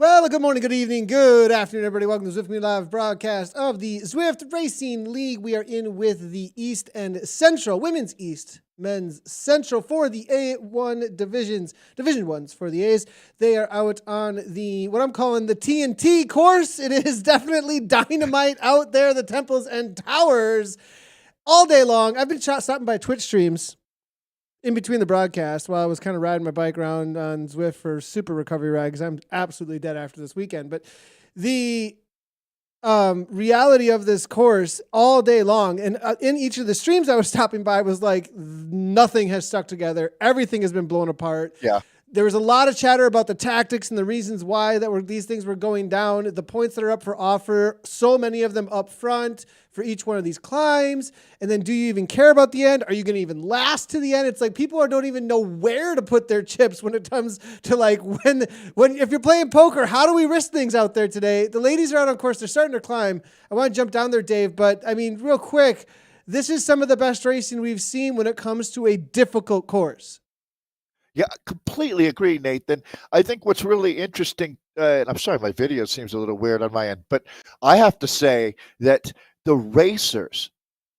Well, good morning, good evening, good afternoon, everybody. Welcome to the Zwift Me Live broadcast of the Zwift Racing League. We are in with the East and Central, Women's East, Men's Central for the A1 divisions, Division 1s for the A's. They are out on the, what I'm calling the TNT course. It is definitely dynamite out there, the temples and towers all day long. I've been stopping by Twitch streams in between the broadcast while I was kind of riding my bike around on Zwift for super recovery ride because I'm absolutely dead after this weekend. But the reality of this course all day long, and in each of the streams I was stopping by was like nothing has stuck together. Everything has been blown apart. Yeah. There was a lot of chatter about the tactics and the reasons why these things were going down, the points that are up for offer, so many of them up front for each one of these climbs. And then do you even care about the end? Are you going to even last to the end? It's like people don't even know where to put their chips when it comes to like when if you're playing poker, how do we risk things out there today? The ladies are out on course. They're starting to climb. I want to jump down there, Dave, but I mean, real quick, this is some of the best racing we've seen when it comes to a difficult course. Yeah, completely agree, Nathan. I think what's really interesting, and I'm sorry, my video seems a little weird on my end, but I have to say that the racers,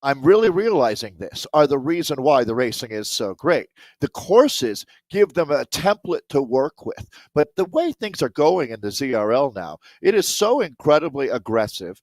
I'm really realizing this, are the reason why the racing is so great. The courses give them a template to work with, but the way things are going in the ZRL now, it is so incredibly aggressive,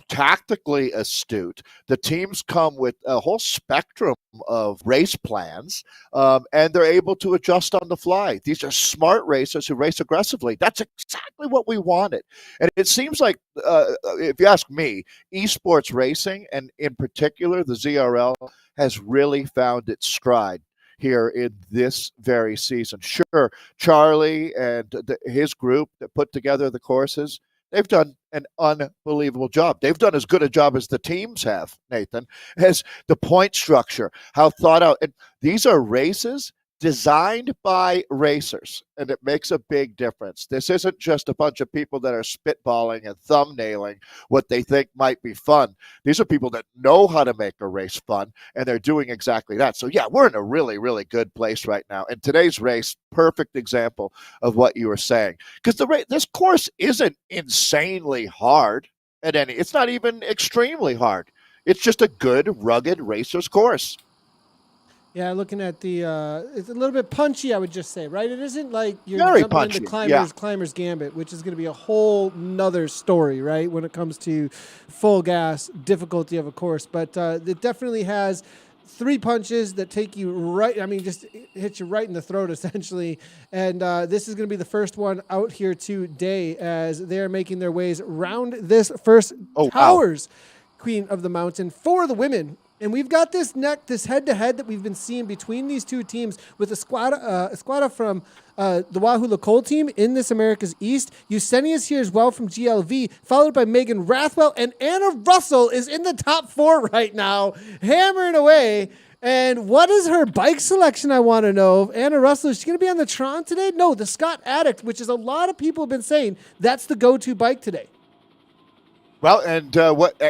tactically astute. The teams come with a whole spectrum of race plans, and they're able to adjust on the fly. These are smart racers who race aggressively. That's exactly what we wanted. And it seems like, if you ask me, esports racing, and in particular the ZRL, has really found its stride here in this very season. Sure, Charlie and his group that put together the courses, they've done an unbelievable job. They've done as good a job as the teams have, Nathan, as the point structure, how thought out. And these are races designed by racers, and it makes a big difference. This isn't just a bunch of people that are spitballing and thumbnailing what they think might be fun. These are people that know how to make a race fun, and they're doing exactly that. So, yeah, we're in a really, really good place right now. And today's race, perfect example of what you were saying. Because this course isn't insanely hard at any. It's not even extremely hard. It's just a good, rugged racer's course. Yeah, looking at the, it's a little bit punchy, I would just say, right? It isn't like you're Very jumping punchy, into Climber's Gambit, which is going to be a whole nother story, right? When it comes to full gas difficulty of a course. But it definitely has 3 punches that take you right, I mean, just hit you right in the throat, essentially. And this is going to be the first one out here today as they're making their ways around this first towers, Queen of the Mountain for the women. And we've got this head-to-head that we've been seeing between these two teams with Esquada from the Wahoo Lacole team in this America's East. Yesenia's here as well from GLV, followed by Megan Rathwell. And Anna Russell is in the top 4 right now, hammering away. And what is her bike selection, I want to know? Anna Russell, is she going to be on the Tron today? No, the Scott Addict, which is a lot of people have been saying that's the go-to bike today. Well, and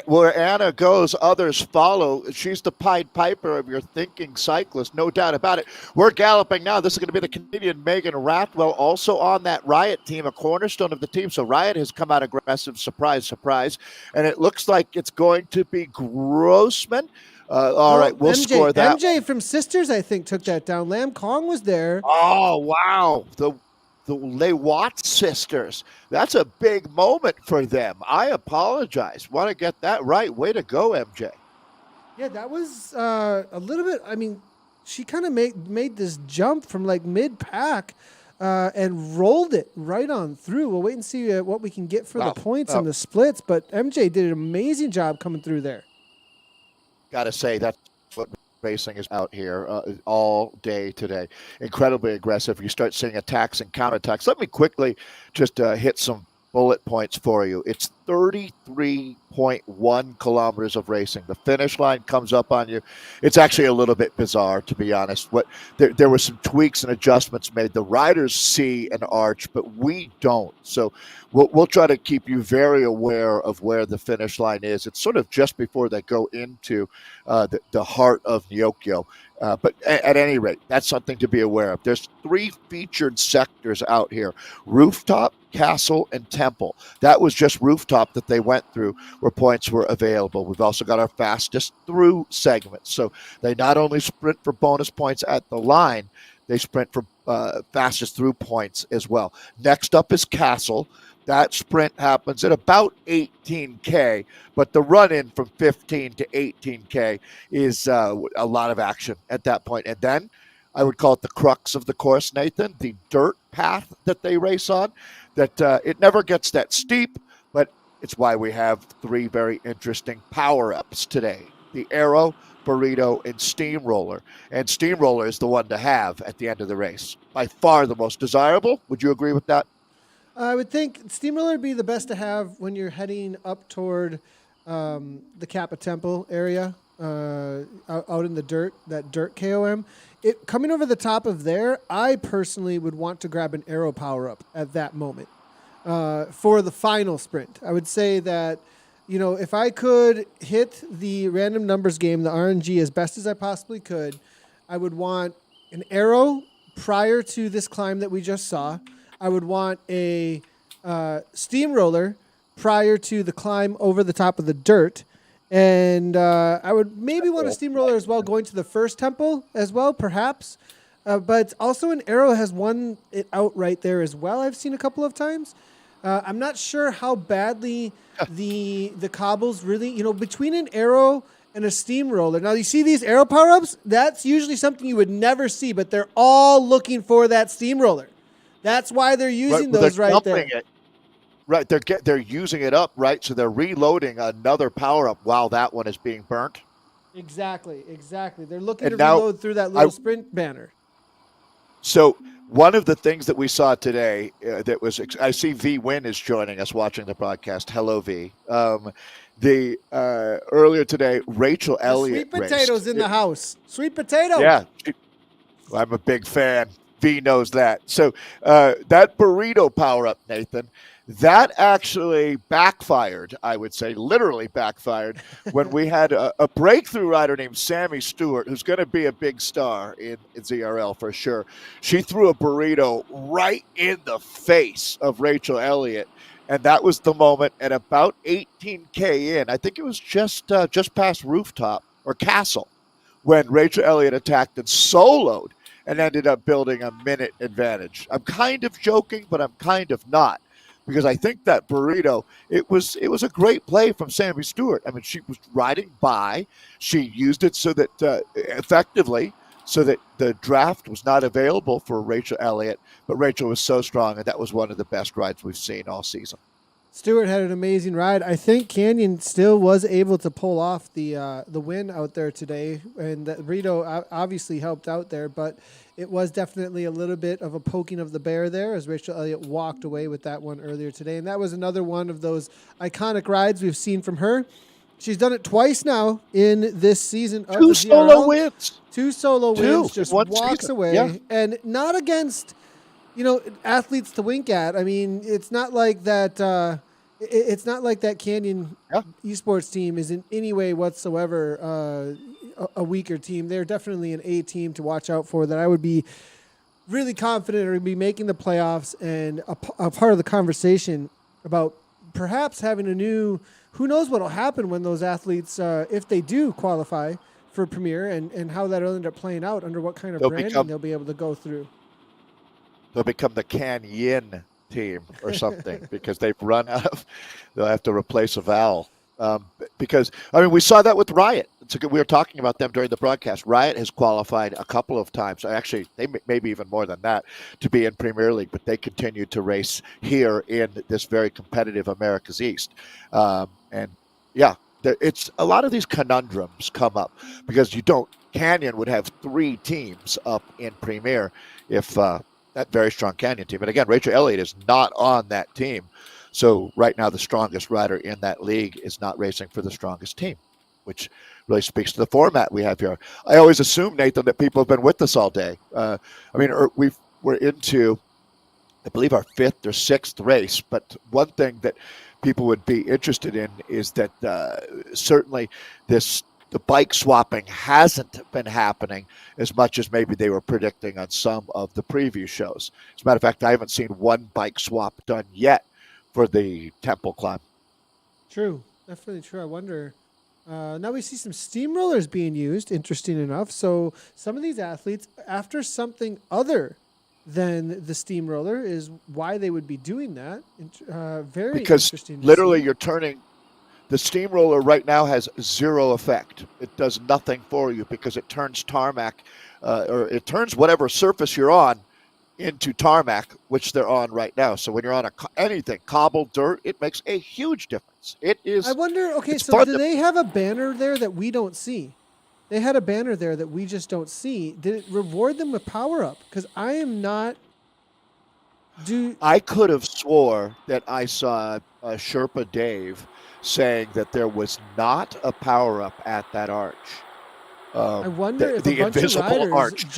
where Anna goes, others follow. She's the Pied Piper of your thinking cyclist, no doubt about it. We're galloping now. This is going to be the Canadian Megan Rathwell, also on that Riot team, a cornerstone of the team. So Riot has come out aggressive, surprise. And it looks like it's going to be Grossman. All right, we'll score that. MJ from Sisters, I think, took that down. Lam Kong was there. Oh, wow. The Le Watts sisters. That's a big moment for them. I apologize. Want to get that right. Way to go, MJ. Yeah, that was a little bit, I mean, she kind of made this jump from like mid-pack and rolled it right on through. We'll wait and see what we can get for the points and the splits, but MJ did an amazing job coming through there. Got to say, that's what racing is out here all day today. Incredibly aggressive. You start seeing attacks and counterattacks. Let me quickly just hit some bullet points for you. It's 33.1 kilometers of racing. The finish line comes up on you. It's actually a little bit bizarre, to be honest. There were some tweaks and adjustments made. The riders see an arch, but we don't. So we'll try to keep you very aware of where the finish line is. It's sort of just before they go into the heart of Nyokyo. But at any rate, that's something to be aware of. There's 3 featured sectors out here: rooftop, castle, and temple. That was just rooftop that they went through where points were available. We've also got our fastest through segment. So they not only sprint for bonus points at the line, they sprint for fastest through points as well. Next up is castle. That sprint happens at about 18K, but the run-in from 15 to 18K is a lot of action at that point. And then I would call it the crux of the course, Nathan, the dirt path that they race on, that it never gets that steep, but it's why we have 3 very interesting power-ups today: the Arrow, Burrito, and Steamroller. And Steamroller is the one to have at the end of the race. By far the most desirable. Would you agree with that? I would think Steamroller would be the best to have when you're heading up toward the Kappa Temple area, out in the dirt, that dirt KOM. Coming over the top of there, I personally would want to grab an Arrow power-up at that moment for the final sprint. I would say that, if I could hit the random numbers game, the RNG, as best as I possibly could, I would want an Arrow prior to this climb that we just saw. I would want a Steamroller prior to the climb over the top of the dirt. And I would maybe want a Steamroller as well going to the first temple as well, perhaps. But also an Arrow has won it out right there as well, I've seen a couple of times. I'm not sure how badly the cobbles really, between an Arrow and a Steamroller. Now, you see these Arrow power-ups? That's usually something you would never see, but they're all looking for that Steamroller. That's why they're using those right there. Right, they're using it up, right? So they're reloading another power-up while that one is being burnt. Exactly. They're looking to reload through that little sprint banner. So one of the things that we saw today I see V Win is joining us watching the broadcast. Hello, V. Earlier today, Rachel Elliott Sweet potatoes in the house. Sweet potato. Yeah, I'm a big fan. V knows that. So that burrito power-up, Nathan, that actually backfired, I would say, literally backfired, when we had a breakthrough rider named Sammy Stewart, who's going to be a big star in ZRL for sure. She threw a burrito right in the face of Rachel Elliott, and that was the moment at about 18K in. I think it was just past rooftop or castle when Rachel Elliott attacked and soloed and ended up building a minute advantage. I'm kind of joking, but I'm kind of not, because I think that burrito, it was a great play from Sammy Stewart. I mean, she was riding by. She used it so that effectively, so that the draft was not available for Rachel Elliott, but Rachel was so strong, and that was one of the best rides we've seen all season. Stewart had an amazing ride. I think Canyon still was able to pull off the win out there today, and that burrito obviously helped out there, but it was definitely a little bit of a poking of the bear there as Rachel Elliott walked away with that one earlier today, and that was another one of those iconic rides we've seen from her. She's done it twice now in this season of the ZRL. 2 solo wins, just walks away, and not against, athletes to wink at. I mean, it's not like that. It's not like that Canyon esports team is in any way whatsoever a weaker team. They're definitely an A team to watch out for that I would be really confident are going to be making the playoffs and a part of the conversation about perhaps having a new, who knows what will happen when those athletes, if they do qualify for Premier and how that will end up playing out, under what kind of branding they'll be able to go through. They'll become the Canyon team or something because they've run out of, they'll have to replace a vowel. Because, I mean, we saw that with Riot. We were talking about them during the broadcast. Riot has qualified a couple of times. Actually, they maybe even more than that to be in Premier League, but they continue to race here in this very competitive America's East. It's a lot of these conundrums come up because Canyon would have 3 teams up in Premier if that very strong Canyon team. And again, Rachel Elliott is not on that team. So right now, the strongest rider in that league is not racing for the strongest team, which really speaks to the format we have here. I always assume, Nathan, that people have been with us all day. I mean, we're into, I believe, our fifth or sixth race. But one thing that people would be interested in is that certainly the bike swapping hasn't been happening as much as maybe they were predicting on some of the preview shows. As a matter of fact, I haven't seen one bike swap done yet for the Temple climb. True. Definitely true. I wonder. Now we see some steamrollers being used, interesting enough. So some of these athletes, after something other than the steamroller, is why they would be doing that. Very interesting. Because literally you're turning, the steamroller right now has zero effect. It does nothing for you because it turns tarmac, or it turns whatever surface you're on into tarmac, which they're on right now. So when you're on anything, cobble, dirt, it makes a huge difference. It is. I wonder, okay, so do they have a banner there that we don't see? They had a banner there that we just don't see. Did it reward them with power up? Because I am not. I could have swore that I saw Sherpa Dave saying that there was not a power up at that arch. I wonder if the a bunch of invisible riders arch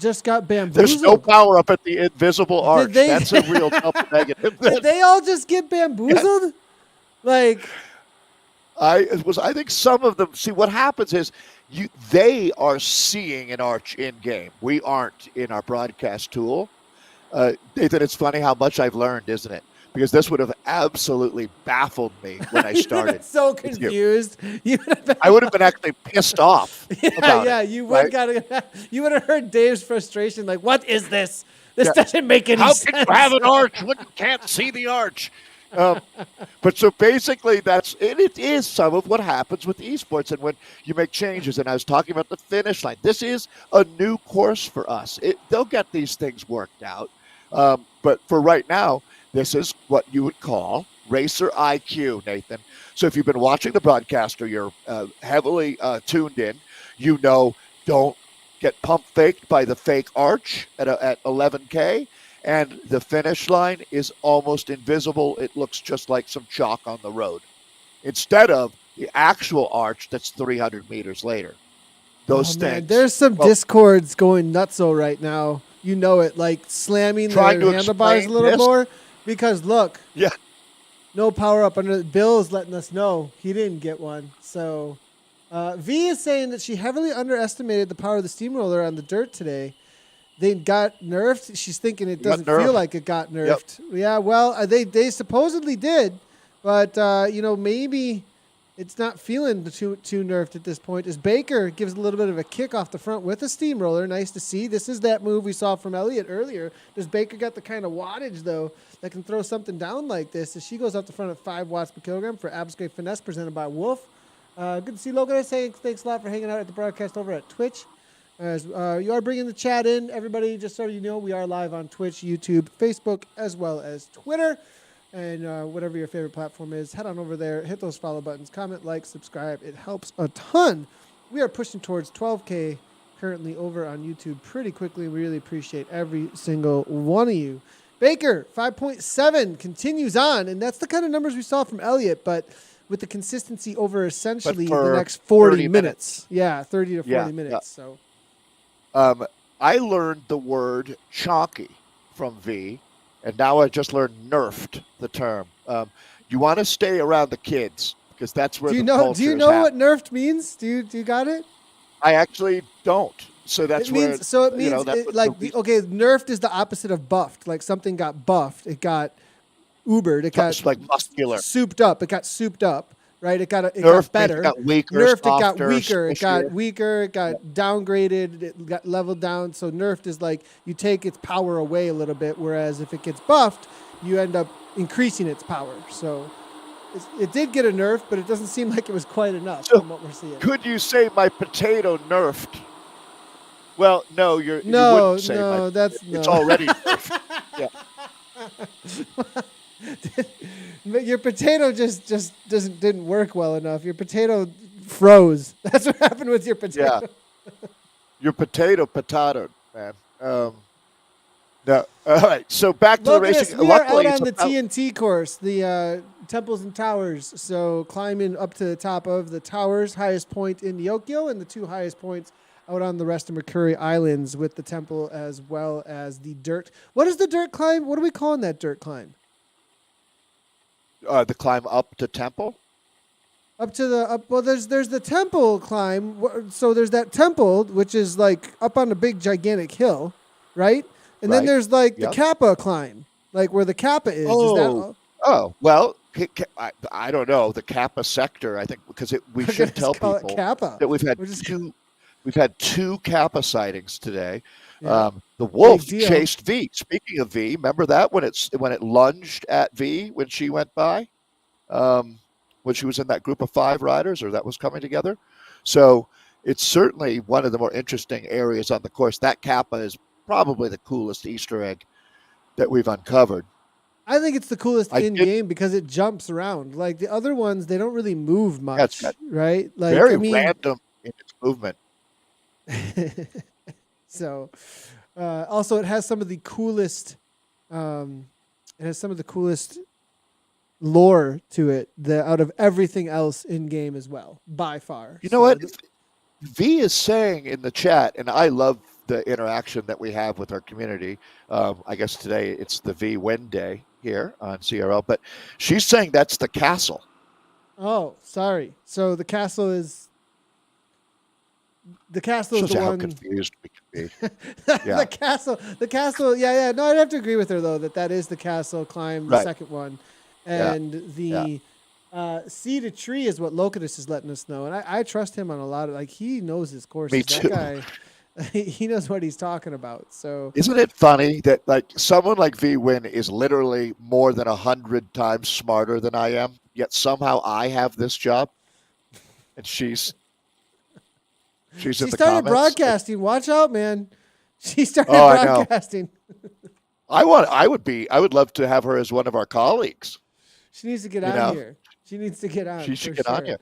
just got bamboozled. There's no power up at the invisible arch. That's a real double negative. Did they all just get bamboozled? Yeah. Like, I think some of them. See, what happens is they are seeing an arch in game. We aren't in our broadcast tool. Nathan, it's funny how much I've learned, isn't it? Because this would have absolutely baffled me when I started. So confused. I would have been actually pissed off. You would you would have heard Dave's frustration. Like, what is this? This doesn't make any sense. How can you have an arch when you can't see the arch? But so basically, it is some of what happens with esports and when you make changes. And I was talking about the finish line. This is a new course for us. They'll get these things worked out. But for right now, this is what you would call racer IQ, Nathan. So if you've been watching the broadcast or you're heavily tuned in, don't get pump faked by the fake arch at 11K. And the finish line is almost invisible. It looks just like some chalk on the road instead of the actual arch that's 300 meters later. Those things. Man, there's some discords going nutso right now. You know it, like slamming their handlebars a little more. Because look, no power up. Bill's letting us know he didn't get one. So V is saying that she heavily underestimated the power of the steamroller on the dirt today. They got nerfed. She's thinking it doesn't feel like it got nerfed. Yep. Yeah, well, they supposedly did, but maybe it's not feeling too nerfed at this point. As Baker gives a little bit of a kick off the front with a steamroller. Nice to see. This is that move we saw from Elliott earlier. Does Baker got the kind of wattage though that can throw something down like this? As she goes up the front at 5 watts per kilogram for Absquay Finesse presented by Wolf. Good to see Logan. Thanks a lot for hanging out at the broadcast over at Twitch. As you are bringing the chat in, everybody, just so you know, we are live on Twitch, YouTube, Facebook, as well as Twitter. And whatever your favorite platform is, head on over there, hit those follow buttons, comment, like, subscribe. It helps a ton. We are pushing towards 12K currently over on YouTube pretty quickly. We really appreciate every single one of you. Baker, 5.7, continues on. And that's the kind of numbers we saw from Elliott, but with the consistency over essentially the next 40 minutes. Yeah, 30 to 40 minutes. Yeah. So. I learned the word chonky from V, and now I just learned nerfed the term. You want to stay around the kids because that's where the culture is. Do you know what nerfed means? Do you got it? I actually don't. So that's nerfed is the opposite of buffed. Like something got buffed, it got ubered, it got like muscular, souped up. It got souped up. Right, it got better. It got weaker, nerfed, softer, it got weaker. squishier. It got weaker. It got downgraded. It got leveled down. So nerfed is like you take its power away a little bit, whereas if it gets buffed, you end up increasing its power. So it did get a nerf, but it doesn't seem like it was quite enough from what we're seeing. Could you say my potato nerfed? Well, no, you wouldn't say it's already nerfed. Yeah. Your potato just didn't work well enough. Your potato froze. That's what happened with your potato. Yeah. Your potato, man. No. All right. So back to the Look at us. racing. We are out Luckily, it's on the about, TNT course, the Temples and Towers. So climbing up to the top of the towers, highest point in Neokyo, and the two highest points out on the rest of Mercury Islands with the temple as well as the dirt. What is the dirt climb? What are we calling that dirt climb? the climb up to Temple. Up to the up. Well, there's the temple climb. So there's that temple, which is like up on a big gigantic hill, right? And then Right. there's like the Yep. Kappa climb, like where the Kappa is. Is Oh. that? Oh, well, I don't know the Kappa sector. I think because we We're should gonna tell just call it people Kappa. that we've had We're just two Kappa sightings today. Yeah. The wolf Big deal. chased V. Speaking of V, remember that when it lunged at V when she went by, when she was in that group of 5 riders, or that was coming together. So it's certainly one of the more interesting areas on the course. That Kappa is probably the coolest Easter egg that we've uncovered. I think it's the coolest I in did. game because it jumps around. Like the other ones, they don't really move Yeah, much, it's got right? Like very I mean, random in its movement. so also it has some of the coolest. It has some of the coolest lore to it. Out of everything else in game as well, by far. You know what? V is saying in the chat, and I love the interaction that we have with our community. I guess today it's the V Win Day here on CRL, but she's saying that's the castle. Oh, sorry. So the castle is the Shows you how one. confused we can be. Yeah. The castle. Yeah. No, I'd have to agree with her though that is the castle climb, the Right. second one, Yeah. and the sea to tree is what Locatus is letting us know, and I trust him on a lot of like he knows his courses. Me too. That guy, he knows what he's talking about. So Isn't it funny that like someone like V Win is literally more than 100 times smarter than I am, yet somehow I have this job, and she's in she the started comments. broadcasting. Watch out, man. She started Oh, I know. broadcasting. I would love to have her as one of our colleagues. She needs to get on here. She needs to get on. She should for get on sure. you.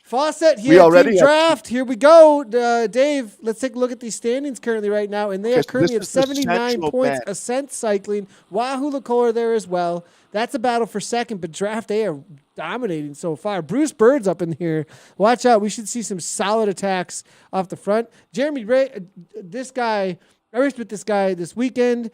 Fawcett We here, already team have- draft. Here we go. Dave, let's take a look at these standings currently right now. And they Okay, are so currently at this is the 79 central points. band. Ascent Cycling. Wahoo Lacor there as well. That's a battle for second, but Draft A are dominating so far. Bruce Bird's up in here. Watch out. We should see some solid attacks off the front. Jeremy Ray, this guy, I raced with this guy this weekend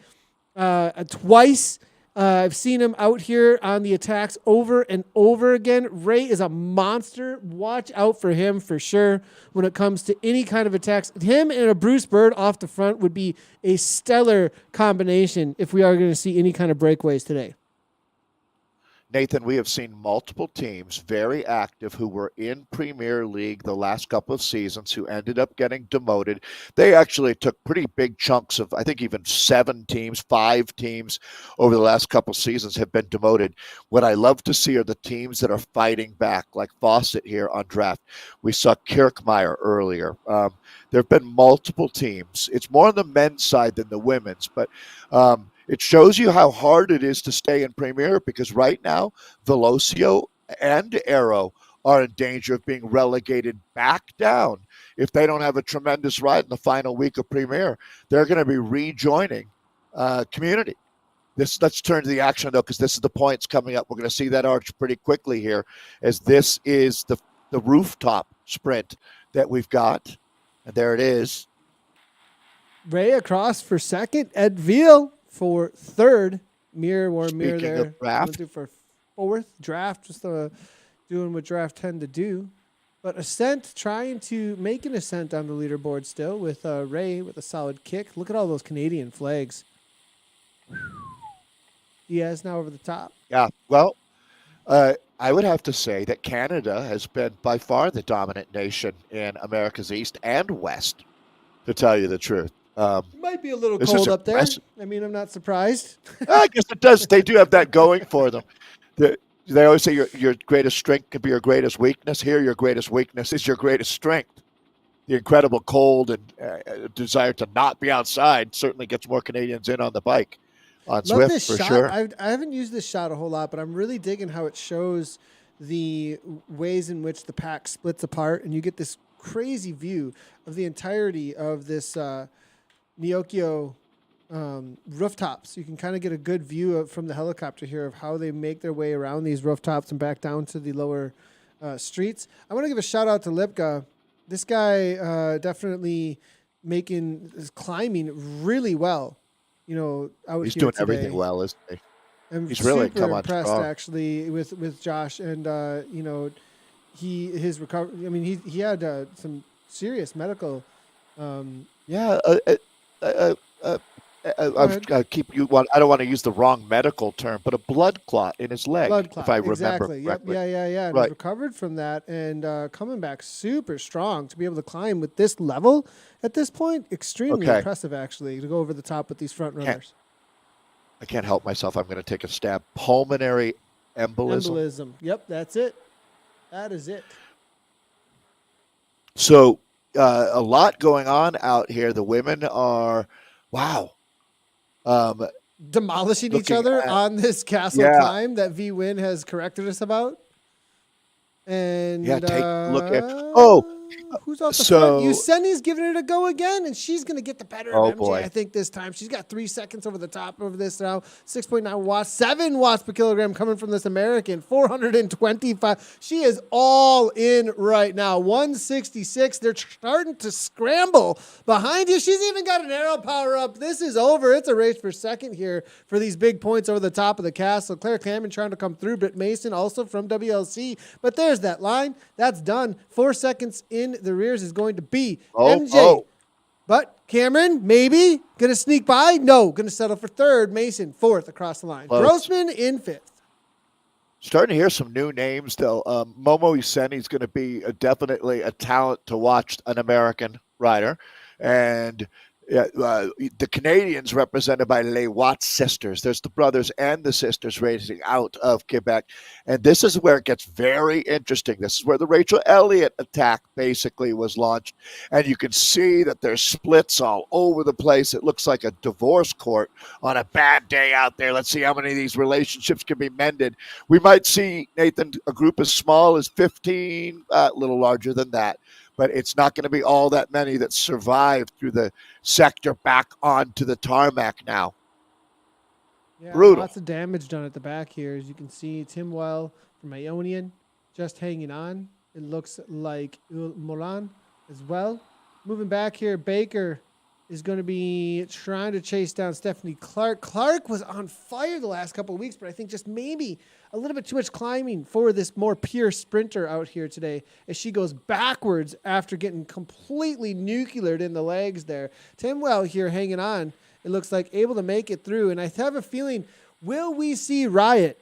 twice. I've seen him out here on the attacks over and over again. Ray is a monster. Watch out for him for sure when it comes to any kind of attacks. Him and a Bruce Bird off the front would be a stellar combination if we are going to see any kind of breakaways today. Nathan, we have seen multiple teams very active who were in Premier League the last couple of seasons who ended up getting demoted. They actually took pretty big chunks of, I think even 5 teams over the last couple of seasons have been demoted. What I love to see are the teams that are fighting back, like Fawcett here on draft. We saw Kirkmeyer earlier. There have been multiple teams. It's more on the men's side than the women's, but it shows you how hard it is to stay in Premier because right now, Velocio and Arrow are in danger of being relegated back down. If they don't have a tremendous ride in the final week of Premier, they're going to be rejoining Community. Let's turn to the action, though, because this is the points coming up. We're going to see that arch pretty quickly here as this is the rooftop sprint that we've got. And there it is. Ray across for second. Ed Veal for third. Mirror Speaking there. of draft. For fourth. Draft, just doing what draft tend to do. But Ascent trying to make an ascent on the leaderboard still with Ray with a solid kick. Look at all those Canadian flags. Diaz now over the top. Yeah, well, I would have to say that Canada has been by far the dominant nation in America's East and West, to tell you the truth. Might be a little this cold is up there. impressive. I mean, I'm not surprised. I guess it does. They do have that going for them. They always say your greatest strength can be your greatest weakness. Here, your greatest weakness is your greatest strength. The incredible cold and desire to not be outside certainly gets more Canadians in on the bike. On Love Zwift, this for shot. sure. I haven't used this shot a whole lot, but I'm really digging how it shows the ways in which the pack splits apart, and you get this crazy view of the entirety of this Neokyo rooftops. You can kind of get a good view from the helicopter here of how they make their way around these rooftops and back down to the lower streets. I want to give a shout out to Lipka. This guy definitely is climbing really well. Out He's here doing today. everything well, isn't he? I'm He's really super come on impressed strong. actually with Josh, and his recovery. I mean, he had some serious medical. Yeah. ahead. I don't want to use the wrong medical term, but a blood clot in his leg, Blood clot, if I remember exactly. Yep, correctly. yeah. And Right. he's recovered from that and coming back super strong to be able to climb with this level at this point. Extremely Okay. impressive, actually, to go over the top with these front runners. I can't help myself. I'm going to take a stab. Pulmonary embolism. Yep, that's it. That is it. So a lot going on out here. The women are, wow. Demolishing each Looking other at- on this castle Yeah. climb that V-Win has corrected us about. And Yeah, take a look at. who's off the so- front? Yuseni's giving it a go again, and she's going to get the better Oh, of MJ, boy. I think, this time. She's got 3 seconds over the top of this now. 6.9 watts, 7 watts per kilogram coming from this American. 425. She is all in right now. 166. They're starting to scramble behind you. She's even got an arrow power up. This is over. It's a race for second here for these big points over the top of the castle. Claire Cameron trying to come through. Britt Mason also from WLC. But there's that line. That's done. 4 seconds in the rears is going to be MJ. But Cameron, maybe going to sneak by. No, going to settle for third. Mason, fourth across the line. Close. Grossman in fifth. Starting to hear some new names, though. Momo Iseni is going to be definitely a talent to watch, an American rider. And the Canadians represented by Les Watts sisters. There's the brothers and the sisters racing out of Quebec. And this is where it gets very interesting. This is where the Rachel Elliott attack basically was launched. And you can see that there's splits all over the place. It looks like a divorce court on a bad day out there. Let's see how many of these relationships can be mended. We might see, Nathan, a group as small as 15, a little larger than that. But it's not going to be all that many that survive through the sector back onto the tarmac now. Yeah, Brutal. Lots of damage done at the back here. As you can see, Timwell from Ionian just hanging on. It looks like Moran as well. Moving back here, Baker is going to be trying to chase down Stephanie Clark. Clark was on fire the last couple of weeks, but I think just maybe a little bit too much climbing for this more pure sprinter out here today as she goes backwards after getting completely nucleared in the legs there. Timwell here hanging on. It looks like able to make it through. And I have a feeling, will we see Riot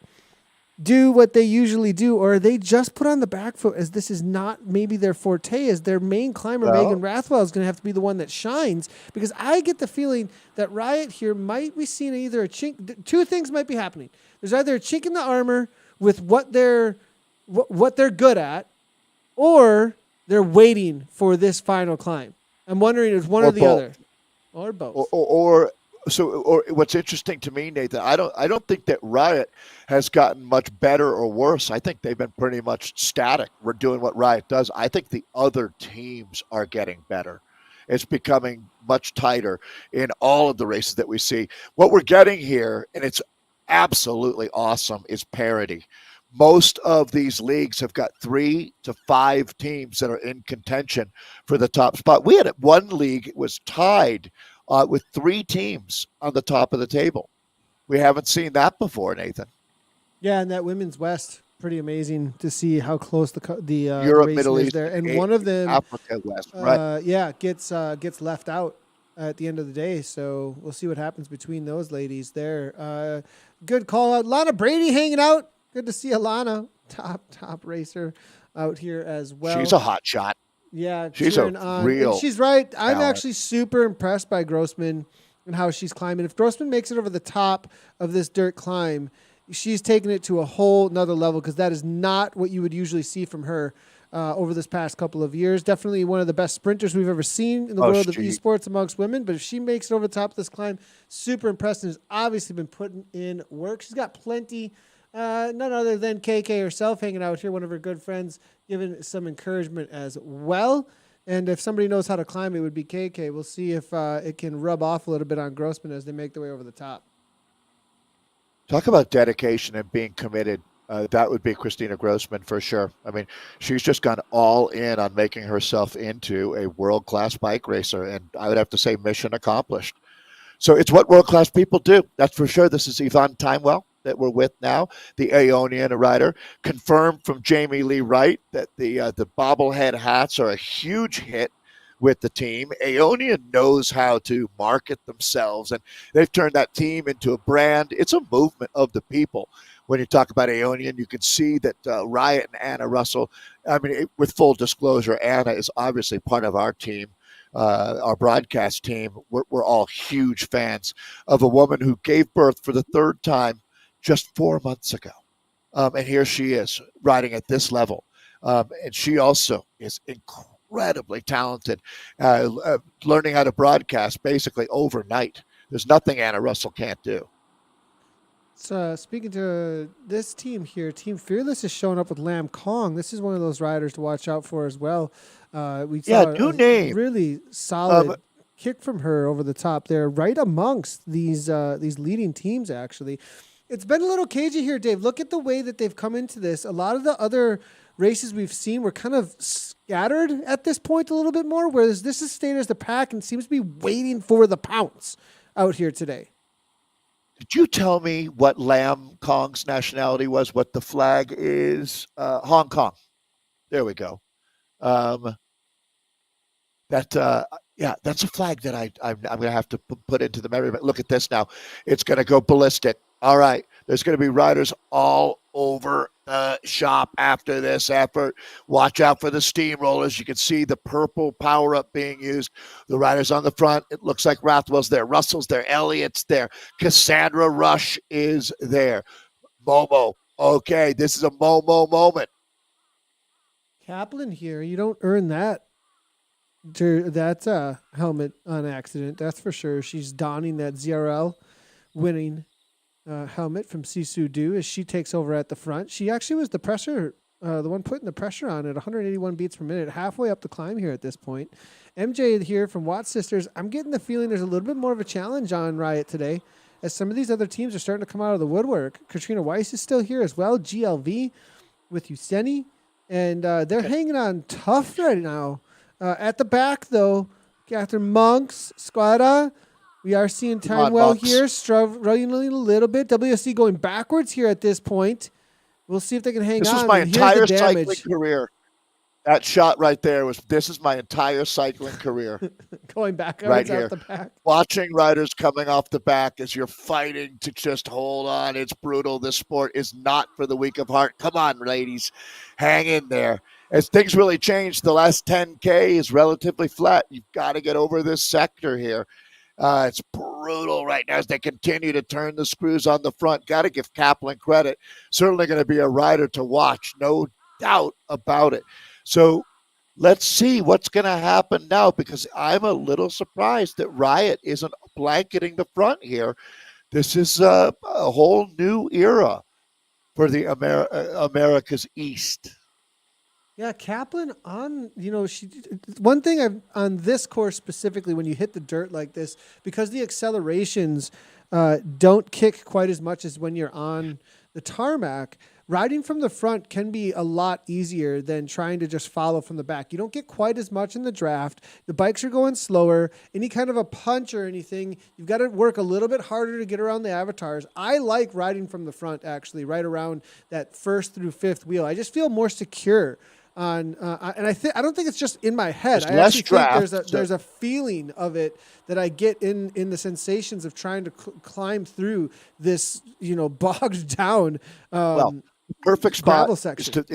do what they usually do, or are they just put on the back foot as this is not maybe their forte, as their main climber, Megan Rathwell, is going to have to be the one that shines? Because I get the feeling that Riot here might be seeing either a chink. Two things might be happening. There's either a chink in the armor with what they're good at, or they're waiting for this final climb. I'm wondering if one or the both. other, or both. Or what's interesting to me, Nathan, I don't think that Riot has gotten much better or worse. I think they've been pretty much static. We're doing what Riot does. I think the other teams are getting better. It's becoming much tighter in all of the races that we see. What we're getting here, and it's absolutely awesome, is parity. Most of these leagues have got 3 to 5 teams that are in contention for the top spot. We had one league was tied with 3 teams on the top of the table. We haven't seen that before, Nathan. Yeah, and that Women's West, pretty amazing to see how close the Europe, racing Middle is East, there. And one of them, Africa, West, right? gets left out at the end of the day. So we'll see what happens between those ladies there. Good call out. Lana Brady hanging out. Good to see Alana, top racer out here as well. She's a hot shot. Yeah, she's a real. And she's right. I'm talent. actually super impressed by Grossman and how she's climbing. If Grossman makes it over the top of this dirt climb, she's taking it to a whole nother level, because that is not what you would usually see from her over this past couple of years. Definitely one of the best sprinters we've ever seen in the world of esports amongst women. But if she makes it over the top of this climb, super impressed, and has obviously been putting in work. She's got plenty. None other than KK herself hanging out here, one of her good friends, giving some encouragement as well. And if somebody knows how to climb, it would be KK. We'll see if it can rub off a little bit on Grossman as they make their way over the top. Talk about dedication and being committed. That would be Christina Grossman for sure. I mean, she's just gone all in on making herself into a world-class bike racer, and I would have to say mission accomplished. So it's what world-class people do. That's for sure. This is Yvonne Timewell that we're with now, the Aeonian rider. Confirmed from Jamie Lee Wright that the bobblehead hats are a huge hit with the team. Aeonian knows how to market themselves, and they've turned that team into a brand. It's a movement of the people. When you talk about Aeonian, you can see that Riot and Anna Russell, I mean, with full disclosure, Anna is obviously part of our team. Our broadcast team, we're all huge fans of a woman who gave birth for the third time just 4 months ago. And here she is riding at this level. And she also is incredibly talented, learning how to broadcast basically overnight. There's nothing Anna Russell can't do. So speaking to this team here, Team Fearless is showing up with Lam Kong. This is one of those riders to watch out for as well. We saw new name. Really solid kick from her over the top there, right amongst these leading teams. Actually, it's been a little cagey here, Dave. Look at the way that they've come into this. A lot of the other races we've seen were kind of scattered at this point a little bit more, whereas this is staying as the pack and seems to be waiting for the pounce out here today. Did you tell me what Lam Kong's nationality was, what the flag is? Hong Kong. There we go. That's a flag that I'm going to have to put into the memory. But look at this now. It's going to go ballistic. All right. There's going to be riders all over the shop after this effort. Watch out for the steamrollers. You can see the purple power-up being used. The riders on the front, it looks like Rathwell's there. Russell's there. Elliott's there. Cassandra Rush is there. Momo. Okay, this is a Momo moment. Kaplan here. You don't earn that helmet on accident. That's for sure. She's donning that ZRL winning helmet from Sisu Du as she takes over at the front. She actually was the one putting the pressure on at 181 beats per minute, halfway up the climb here at this point. MJ here from Watt Sisters. I'm getting the feeling there's a little bit more of a challenge on Riot today as some of these other teams are starting to come out of the woodwork. Katrina Weiss is still here as well. GLV with Useni. And they're hanging on tough right now. At the back, though, Catherine Monks, Squada. We are seeing Timewell here struggling a little bit. WSC going backwards here at this point. We'll see if they can hang on. This was my entire cycling career. That shot right there this is my entire cycling career. Going backwards right out here. the back. Watching riders coming off the back as you're fighting to just hold on. It's brutal. This sport is not for the weak of heart. Come on, ladies. Hang in there. As things really changed, the last 10K is relatively flat. You've got to get over this sector here. It's brutal right now as they continue to turn the screws on the front. Got to give Kaplan credit. Certainly going to be a rider to watch, no doubt about it. So let's see what's going to happen now, because I'm a little surprised that Riot isn't blanketing the front here. This is a whole new era for the America's East. Yeah, Kaplan on, one thing on this course specifically, when you hit the dirt like this, because the accelerations don't kick quite as much as when you're on the tarmac, riding from the front can be a lot easier than trying to just follow from the back. You don't get quite as much in the draft. The bikes are going slower. Any kind of a punch or anything, you've got to work a little bit harder to get around the avatars. I like riding from the front, actually, right around that first through fifth wheel. I just feel more secure. And I don't think it's just in my head. There's I less actually think draft, there's a feeling of it that I get in the sensations of trying to climb through this, bogged down perfect gravel spot section.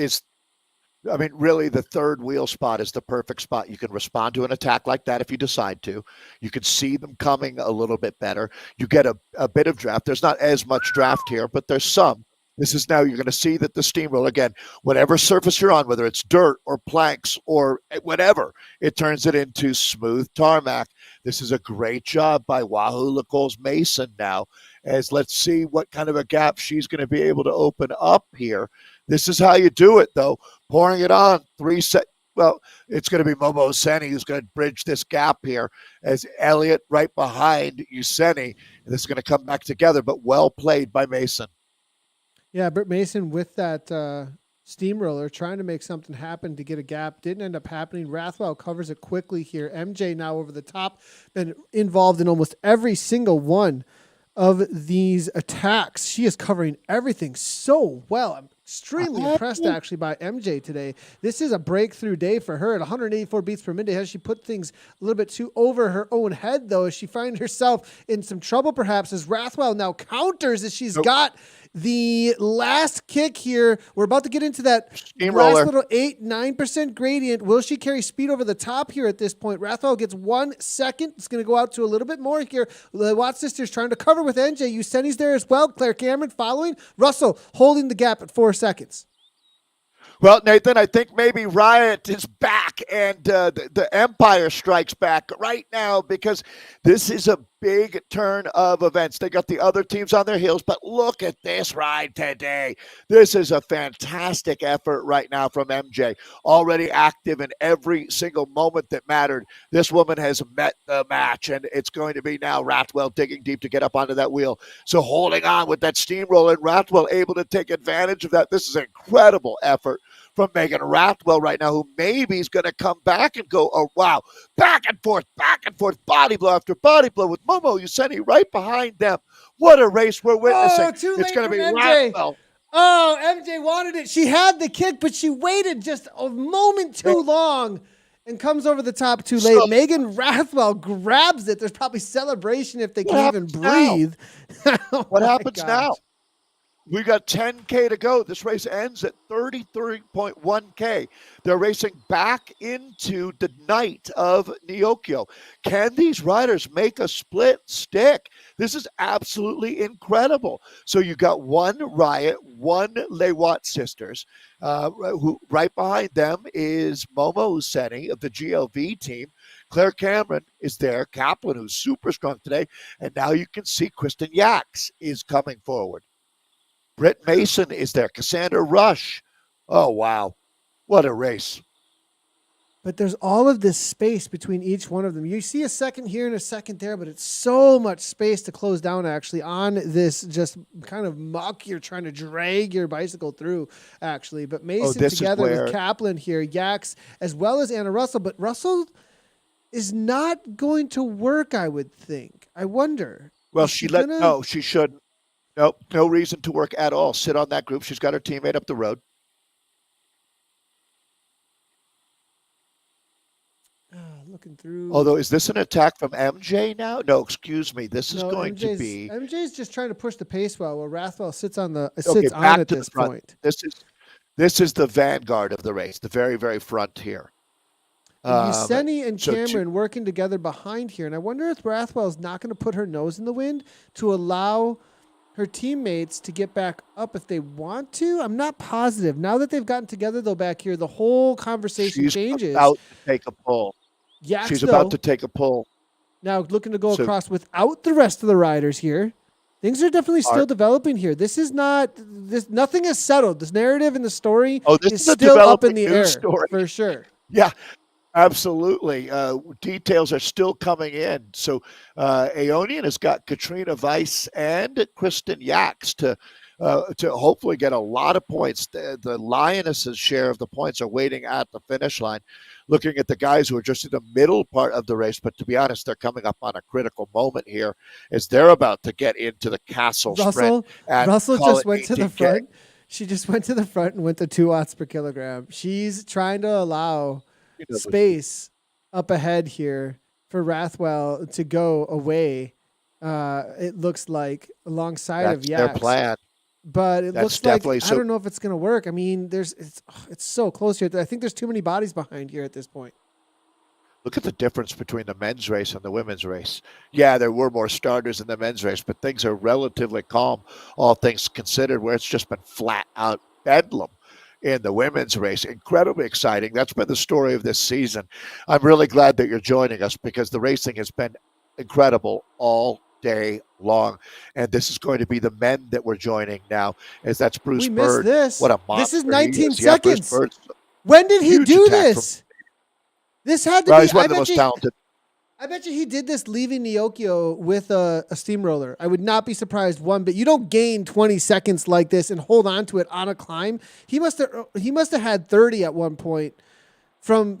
Really the third wheel spot is the perfect spot. You can respond to an attack like that if you decide to. You can see them coming a little bit better. You get a bit of draft. There's not as much draft here, but there's some. This is now, you're going to see that the steamroller, again, whatever surface you're on, whether it's dirt or planks or whatever, it turns it into smooth tarmac. This is a great job by Wahoo Lacole's Mason now, as let's see what kind of a gap she's going to be able to open up here. This is how you do it, though. Pouring it on, Well, it's going to be Momo Useni who's going to bridge this gap here as Elliott right behind Useni. And this is going to come back together, but well played by Mason. Yeah, Britt Mason with that steamroller trying to make something happen to get a gap. Didn't end up happening. Rathwell covers it quickly here. MJ now over the top. Been involved in almost every single one of these attacks. She is covering everything so well. I'm extremely impressed actually by MJ today. This is a breakthrough day for her at 184 beats per minute. Has she put things a little bit too over her own head though? Is she finding herself in some trouble perhaps as Rathwell now counters as she's got the last kick here? We're about to get into that Steamroller. last little 8-9% gradient. Will she carry speed over the top here at this point? Rathwell gets 1 second. It's going to go out to a little bit more here. The Watt sisters trying to cover with NJ. Useni's there as well. Claire Cameron following. Russell holding the gap at 4 seconds. Well, Nathan, I think maybe Riot is back and the Empire strikes back right now because this is a big turn of events. They got the other teams on their heels, but look at this ride today. This is a fantastic effort right now from MJ, already active in every single moment that mattered. This woman has met the match, and it's going to be now Rathwell digging deep to get up onto that wheel. So holding on with that steamroller, and Rathwell able to take advantage of that. This is an incredible effort from Megan Rathwell right now, who maybe is going to come back and go, oh, wow, back and forth, body blow after body blow with Momo Useni right behind them. What a race we're witnessing. It's going to be MJ. Rathwell. Oh, MJ wanted it. She had the kick, but she waited just a moment too long and comes over the top too late. Megan Rathwell grabs it. There's probably celebration if they can even breathe. What happens now? We got 10K to go. This race ends at 33.1K. They're racing back into the night of Neokyo. Can these riders make a split stick? This is absolutely incredible. So you got one Riot, one Watt sisters. Who right behind them is Momo Useni of the GLV team. Claire Cameron is there. Kaplan, who's super strong today. And now you can see Kristen Yax is coming forward. Britt Mason is there. Cassandra Rush. Oh, wow. What a race. But there's all of this space between each one of them. You see a second here and a second there, but it's so much space to close down actually on this just kind of muck you're trying to drag your bicycle through actually. But Mason together with Kaplan here, Yax, as well as Anna Russell. But Russell is not going to work, I would think. I wonder. Well, she shouldn't. Nope, no reason to work at all. Sit on that group. She's got her teammate up the road. Looking through. Although, is this an attack from MJ now? No, excuse me. This is going to be MJ's just trying to push the pace while Rathwell sits on at this point. This is the vanguard of the race, the very, very front here. Useni and Cameron working together behind here, and I wonder if Rathwell's not going to put her nose in the wind to allow her teammates to get back up if they want to. I'm not positive. Now that they've gotten together, though, back here, the whole conversation changes. She's about to take a pull. She's about to take a pull. Now looking to go across without the rest of the riders here. Things are definitely still developing here. This is not – nothing is settled. This narrative and the story is still up in the air for sure. Yeah. Absolutely. Details are still coming in. So Aeonian has got Katrina Weiss and Kristen Yax to hopefully get a lot of points. The Lionesses' share of the points are waiting at the finish line, looking at the guys who are just in the middle part of the race. But to be honest, they're coming up on a critical moment here as they're about to get into the castle sprint. Russell just went to the front. She just went to the front and went to 2 watts per kilogram. She's trying to allow space up ahead here for Rathwell to go away. It looks like alongside of Yax. Their plan. But it looks like I don't know if it's going to work. I mean, it's so close here. I think there's too many bodies behind here at this point. Look at the difference between the men's race and the women's race. Yeah, there were more starters in the men's race, but things are relatively calm, all things considered, where it's just been flat out bedlam in the women's race. Incredibly exciting. That's been the story of this season. I'm really glad that you're joining us because the racing has been incredible all day long. And this is going to be the men that we're joining now, as that's Bruce Bird. This. What a monster. This is 19 seconds. When did he do this? This had to Well, be. he's one of the most talented. I bet you he did this leaving Neokyo with a steamroller. I would not be surprised one bit. You don't gain 20 seconds like this and hold on to it on a climb. He must have had 30 at one point from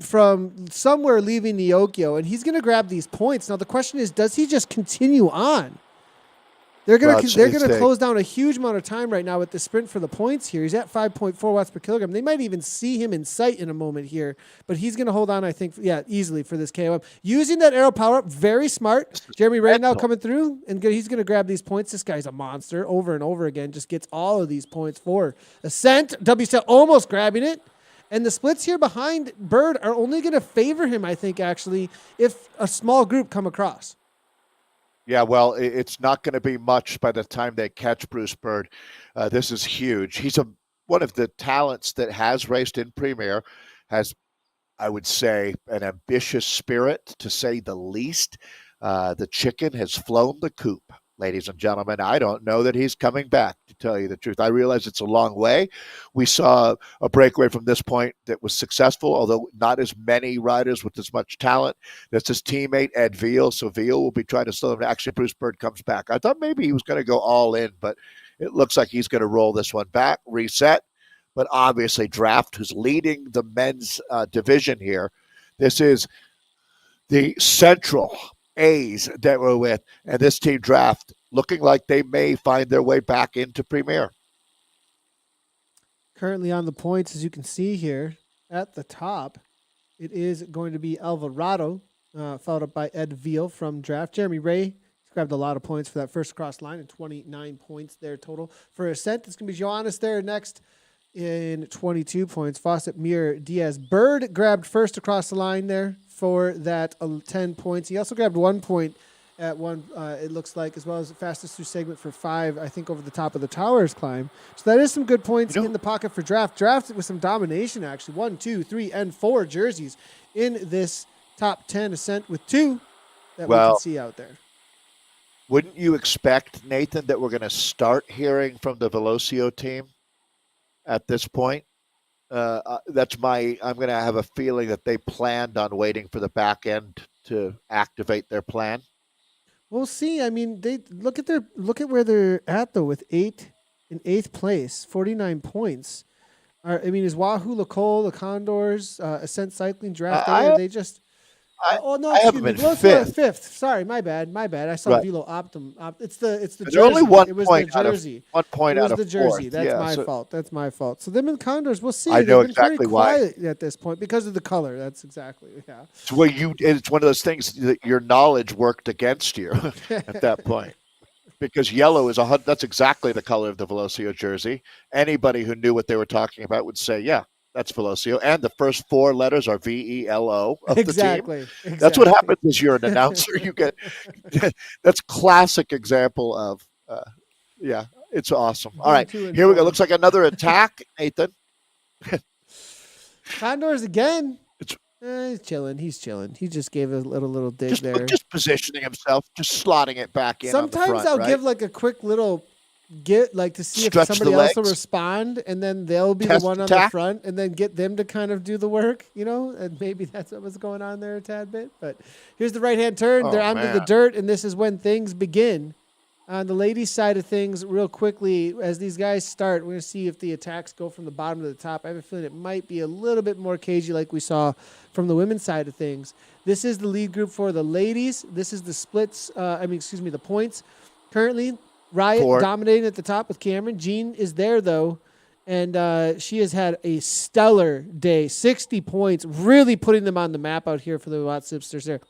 somewhere leaving Neokyo, and he's going to grab these points. Now the question is, does he just continue on? They're going to close down a huge amount of time right now with the sprint for the points here. He's at 5.4 watts per kilogram. They might even see him in sight in a moment here, but he's going to hold on, I think, easily for this KOM. Using that arrow power up, very smart. Jeremy Ray now coming through, and he's going to grab these points. This guy's a monster over and over again. Just gets all of these points for Ascent. WCL almost grabbing it. And the splits here behind Bird are only going to favor him, I think, actually, if a small group come across. Yeah, well, it's not going to be much by the time they catch Bruce Bird. This is huge. He's one of the talents that has raced in Premier, has, I would say, an ambitious spirit, to say the least. The chicken has flown the coop, ladies and gentlemen. I don't know that he's coming back, to tell you the truth. I realize it's a long way. We saw a breakaway from this point that was successful, although not as many riders with as much talent. That's his teammate, Ed Veal. So Veal will be trying to slow him. Actually, Bruce Bird comes back. I thought maybe he was going to go all in, but it looks like he's going to roll this one back, reset. But obviously, Draft, who's leading the men's division here, this is the central A's that we're with, and this team Draft looking like they may find their way back into Premier. Currently on the points, as you can see here at the top, it is going to be Alvarado, followed up by Ed Veal from Draft. Jeremy Ray, he's grabbed a lot of points for that first cross line, and 29 points there total. For Ascent, it's going to be Johannes there next in 22 points. Fawcett, Muir, Diaz. Bird grabbed first across the line there for that 10 points. He also grabbed 1 point at one, it looks like, as well as the fastest through segment for 5, I think, over the top of the Towers climb. So that is some good points in the pocket for Draft. Draft with some domination, actually. 1, 2, 3, and 4 jerseys in this top 10 Ascent with 2 that we can see out there. Wouldn't you expect, Nathan, that we're going to start hearing from the Velocio team at this point? I'm going to have a feeling that they planned on waiting for the back end to activate their plan. We'll see. I mean, they look at where they're at though, with 8th place, 49 points. Is Wahoo, Lacole, the Condors, Ascent Cycling, Draft? I have them in fifth. Sorry, my bad. I saw Velo Optum. It's the jersey. They're only 1 point out of 1 point out of the jersey. Fourth. That's my fault. So them and Condors, we'll see. I know They've been exactly very quiet at this point because of the color. That's exactly It's where it's one of those things that your knowledge worked against you at that point. Because yellow is that's exactly the color of the Velocio jersey. Anybody who knew what they were talking about would say, yeah, that's Velocio. And the first 4 letters are VELO of the team. Exactly. That's what happens as you're an announcer. You get that's classic example of it's awesome. All right, here we go. Looks like another attack, Nathan. Condors again. He's chilling. He just gave a little dig there. Just positioning himself, just slotting it back in. Sometimes on the front, I'll give like a quick little to see if somebody else will respond, and then they'll be the one on the front, and then get them to kind of do the work, and maybe that's what was going on there a tad bit. But here's the right-hand turn. They're onto the dirt, and this is when things begin. On the ladies' side of things, real quickly, as these guys start, we're going to see if the attacks go from the bottom to the top. I have a feeling it might be a little bit more cagey like we saw from the women's side of things. This is the lead group for the ladies. This is the splits, the points. Currently, Riot dominating at the top with Cameron. Jean is there, though, and she has had a stellar day. 60 points, really putting them on the map out here for the Watt Sipsters there.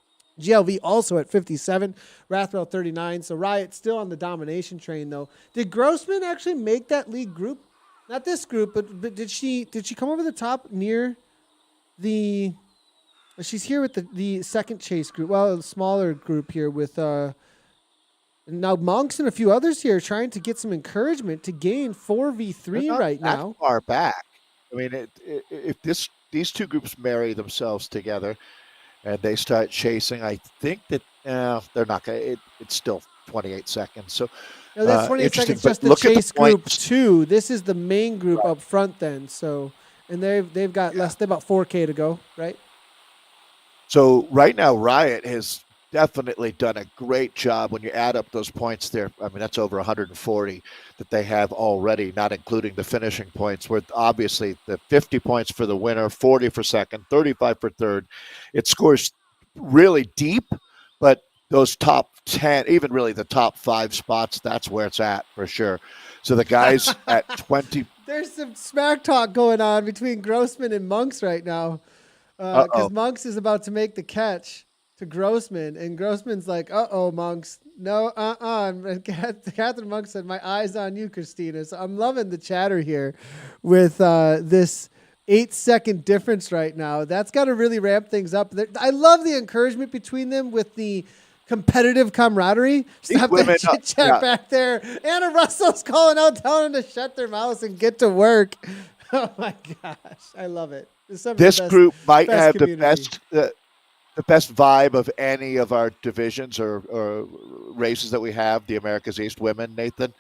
GLV also at 57, Rathrell 39. So Riot still on the domination train, though. Did Grossman actually make that lead group? Not this group, but did she come over the top near the? She's here with the second chase group. Well, a smaller group here with now Monks and a few others here trying to get some encouragement to gain 4v3 right now. Far back. I mean, if these two groups marry themselves together and they start chasing, I think that they're not going to. It's still 28 seconds. So no, that's 28 seconds just the chase group 2. This is the main group up front then. So, and they've got less than about 4K to go, right? So right now, Riot has definitely done a great job when you add up those points there. I mean, that's over 140 that they have already, not including the finishing points, where obviously the 50 points for the winner, 40 for second, 35 for third. It scores really deep, but those top 10, even really the top 5 spots, that's where it's at for sure. So the guys at 20. There's some smack talk going on between Grossman and Monks right now. Because Monks is about to make the catch to Grossman, and Grossman's like, Monks. No, And Catherine Monks said, my eyes on you, Christina. So I'm loving the chatter here with this 8-second difference right now. That's got to really ramp things up. I love the encouragement between them with the competitive camaraderie. Stop that chit chat back there. Anna Russell's calling out, telling them to shut their mouths and get to work. Oh my gosh, I love it. This group might have the best vibe of any of our divisions or races that we have. The America's East women, Nathan.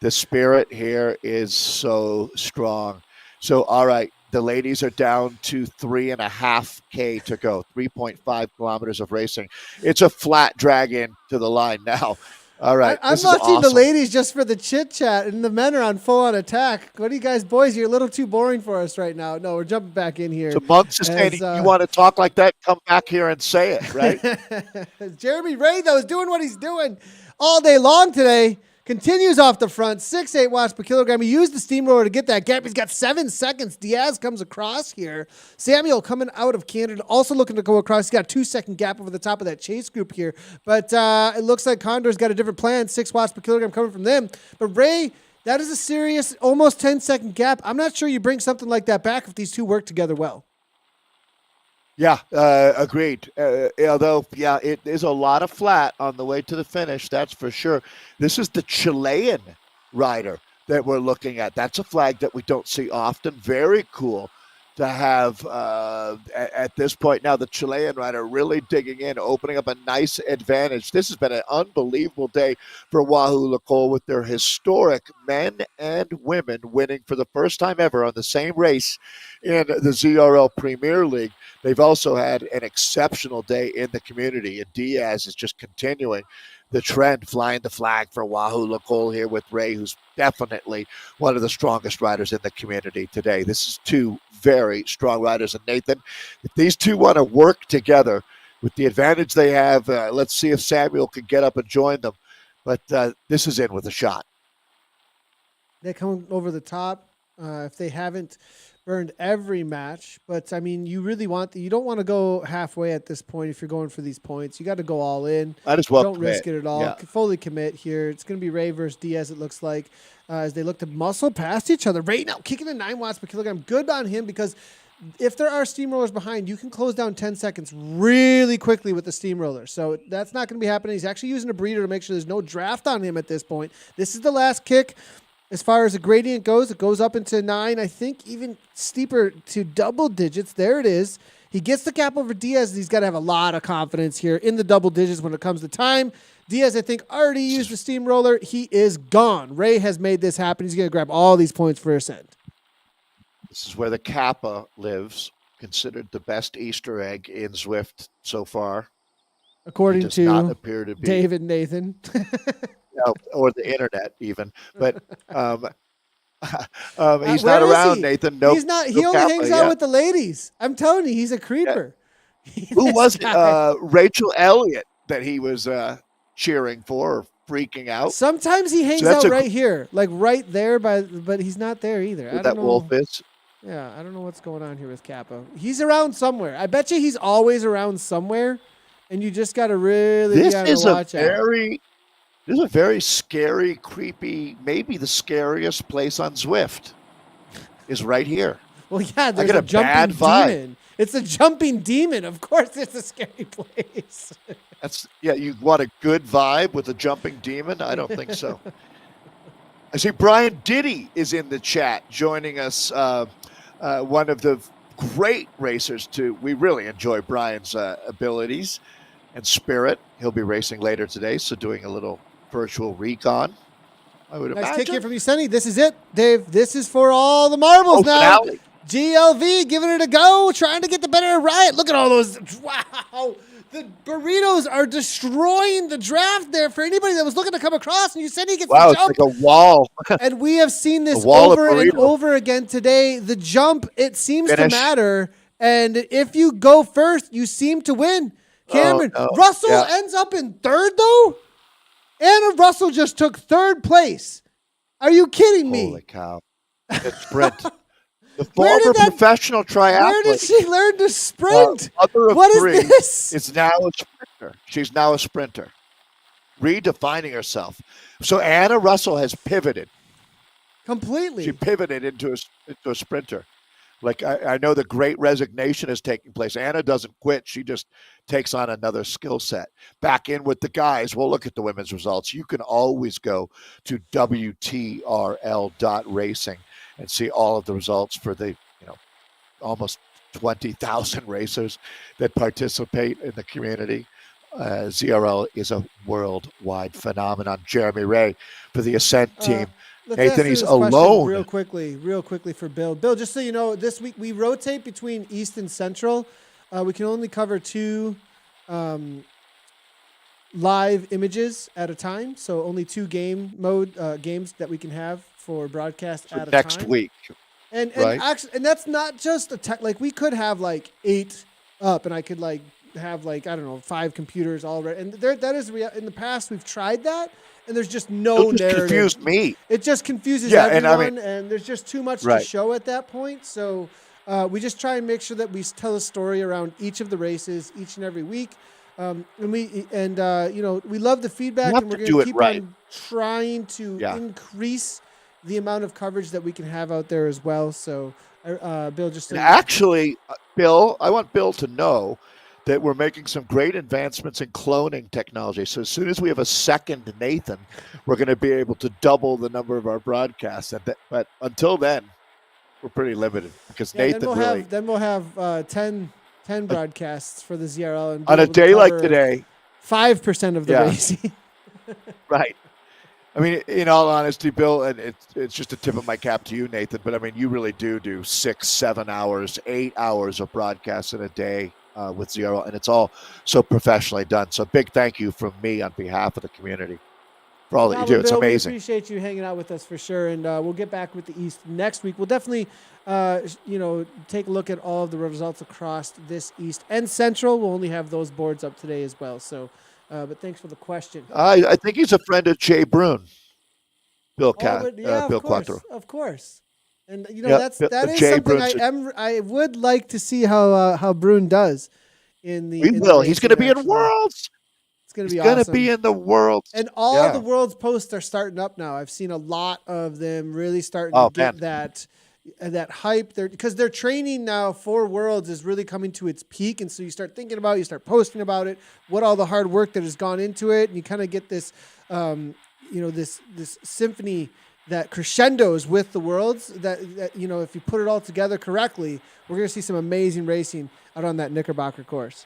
The spirit here is so strong. So, all right, the ladies are down to 3.5K to go, 3.5 kilometers of racing. It's a flat drag in to the line now. All right. I'm watching the ladies just for the chit chat, and the men are on full on attack. What do you guys, boys? You're a little too boring for us right now. No, we're jumping back in here. So Monks is saying, you want to talk like that? Come back here and say it, right? Jeremy Ray, though, is doing what he's doing all day long today. Continues off the front, 6-8 watts per kilogram. He used the steamroller to get that gap. He's got 7 seconds. Diaz comes across here. Samuel coming out of Canada, also looking to go across. He's got a 2-second gap over the top of that chase group here. But it looks like Condor's got a different plan, 6 watts per kilogram coming from them. But Ray, that is a serious, almost 10-second gap. I'm not sure you bring something like that back if these two work together well. Yeah, agreed. Although, yeah, it is a lot of flat on the way to the finish, that's for sure. This is the Chilean rider that we're looking at. That's a flag that we don't see often. Very cool to have at this point. Now, the Chilean rider really digging in, opening up a nice advantage. This has been an unbelievable day for Wahoo Lacole with their historic men and women winning for the first time ever on the same race in the ZRL Premier League. They've also had an exceptional day in the community, and Diaz is just continuing the trend, flying the flag for Wahoo Lacole here with Ray, who's definitely one of the strongest riders in the community today. This is two very strong riders. And Nathan, if these two want to work together with the advantage they have, let's see if Samuel can get up and join them. But this is in with a shot. They come over the top if they haven't burned every match. But, I mean, you really you don't want to go halfway at this point if you're going for these points. You got to go all in. Might as well Don't risk it at all. Yeah. Fully commit here. It's going to be Ray versus Diaz, it looks like, as they look to muscle past each other. Ray now kicking in 9 watts per kilogram. Good on him, because if there are steamrollers behind, you can close down 10 seconds really quickly with the steamroller. So that's not going to be happening. He's actually using a breeder to make sure there's no draft on him at this point. This is the last kick. As far as the gradient goes, it goes up into 9, I think even steeper to double digits. There it is. He gets the gap over Diaz. He's got to have a lot of confidence here in the double digits when it comes to time. Diaz, I think, already used the steamroller. He is gone. Ray has made this happen. He's going to grab all these points for Ascent. This is where the Kappa lives, considered the best Easter egg in Zwift so far. According to not appear to be. David Nathan. Or the internet even, but he's not around, Nathan. No, he's not. He only hangs out with the ladies. I'm telling you, he's a creeper. Yeah. Who was it? Rachel Elliott that he was cheering for or freaking out. Sometimes he hangs out right here, like right there, but he's not there either. I don't that know. Wolf is. Yeah, I don't know what's going on here with Kappa. He's around somewhere. I bet you he's always around somewhere, and you just got to really watch out. This is a very scary, creepy, maybe the scariest place on Zwift is right here. Well, yeah, there's a jumping demon. It's a jumping demon. Of course, it's a scary place. You want a good vibe with a jumping demon? I don't think so. I see Brian Diddy is in the chat joining us, one of the great racers too. We really enjoy Brian's abilities and spirit. He'll be racing later today, so doing a little virtual recon, I would imagine. Nice kick here from you, Sonny. This is it, Dave. This is for all the marbles now. Finale. GLV giving it a go, trying to get the better of Riot. Look at all those. Wow. The burritos are destroying the draft there for anybody that was looking to come across, and you said he gets Wow, the it's jump. like a wall. And we have seen this wall of over and burritos. over again today. The jump, it seems Finish. to matter. And if you go first, you seem to win. Cameron, no. Russell Yeah. ends up in third, though? Anna Russell just took third place. Are you kidding me? Holy cow. The sprint. The Where did former that- professional triathlete. Where did she learn to sprint? Mother of What is three this? is now a sprinter. She's now a sprinter, redefining herself. So Anna Russell has pivoted. Completely. She pivoted into a sprinter. Like I know the great resignation is taking place. Anna doesn't quit. She just takes on another skill set. Back in with the guys. We'll look at the women's results. You can always go to WTRL.racing and see all of the results for the almost 20,000 racers that participate in the community. ZRL is a worldwide phenomenon. Jeremy Ray for the Ascent team. Let's Nathan, answer he's this question alone. real quickly for Bill. Bill, just so you know, this week we rotate between East and Central. We can only cover 2 live images at a time, so only 2 games that we can have for broadcast at a time. Next week. And right? actually, and that's not just a tech. Like we could have like 8 up, and I could like have like I don't know 5 computers already. And that is in the past we've tried that, and there's just no It just narrative. confused me. It just confuses and everyone, and there's just too much Right. to show at that point. So we just try and make sure that we tell a story around each of the races each and every week. And we love the feedback, You have and we're to going do to it keep right. on trying to increase the amount of coverage that we can have out there as well. So, Bill, just And actually, Bill, I want Bill to know that we're making some great advancements in cloning technology. So as soon as we have a second Nathan, we're going to be able to double the number of our broadcasts. But until then, we're pretty limited because Nathan then we'll have 10 broadcasts for the ZRL, and on a day like today, 5% of the Yeah. racing. right? I mean, in all honesty, Bill, and it's just a tip of my cap to you, Nathan. But I mean, you really do 6, 7 hours, 8 hours of broadcasts in a day with Zero, and it's all so professionally done. So big thank you from me on behalf of the community for all that you do. It's Bill, amazing. We appreciate you hanging out with us for sure, and we'll get back with the East next week. We'll definitely, take a look at all of the results across this East and Central. We'll only have those boards up today as well. So. But thanks for the question. I think he's a friend of Jay Brune, Bill Bill Quattro. Of course. And Yep, that is Jay something I would like to see how Brune does in the. He's going to be in Worlds. It's going to be He's going awesome. to be in the Worlds. And all the Worlds posts are starting up now. I've seen a lot of them really starting to get that hype there, because their training now for Worlds is really coming to its peak. And so you start thinking about it, you start posting about it, what all the hard work that has gone into it. And you kind of get this, this symphony that crescendos with the Worlds that, if you put it all together correctly, we're going to see some amazing racing out on that Knickerbocker course.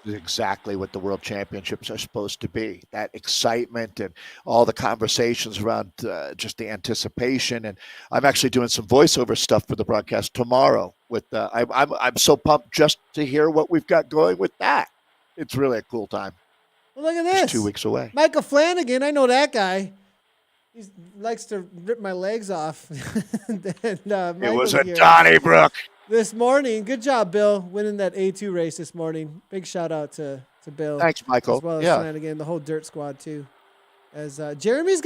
Exactly what the World Championships are supposed to be. That excitement and all the conversations around just the anticipation. And I'm actually doing some voiceover stuff for the broadcast tomorrow. With I'm so pumped just to hear what we've got going with that. It's really a cool time. Well, look at this. It's 2 weeks away. Michael Flanagan, I know that guy. He likes to rip my legs off. It was a Donnybrook. This morning, good job, Bill, winning that A2 race this morning. Big shout out to Bill. Thanks, Michael. As well as Flanagan, the whole dirt squad too. As Jeremy's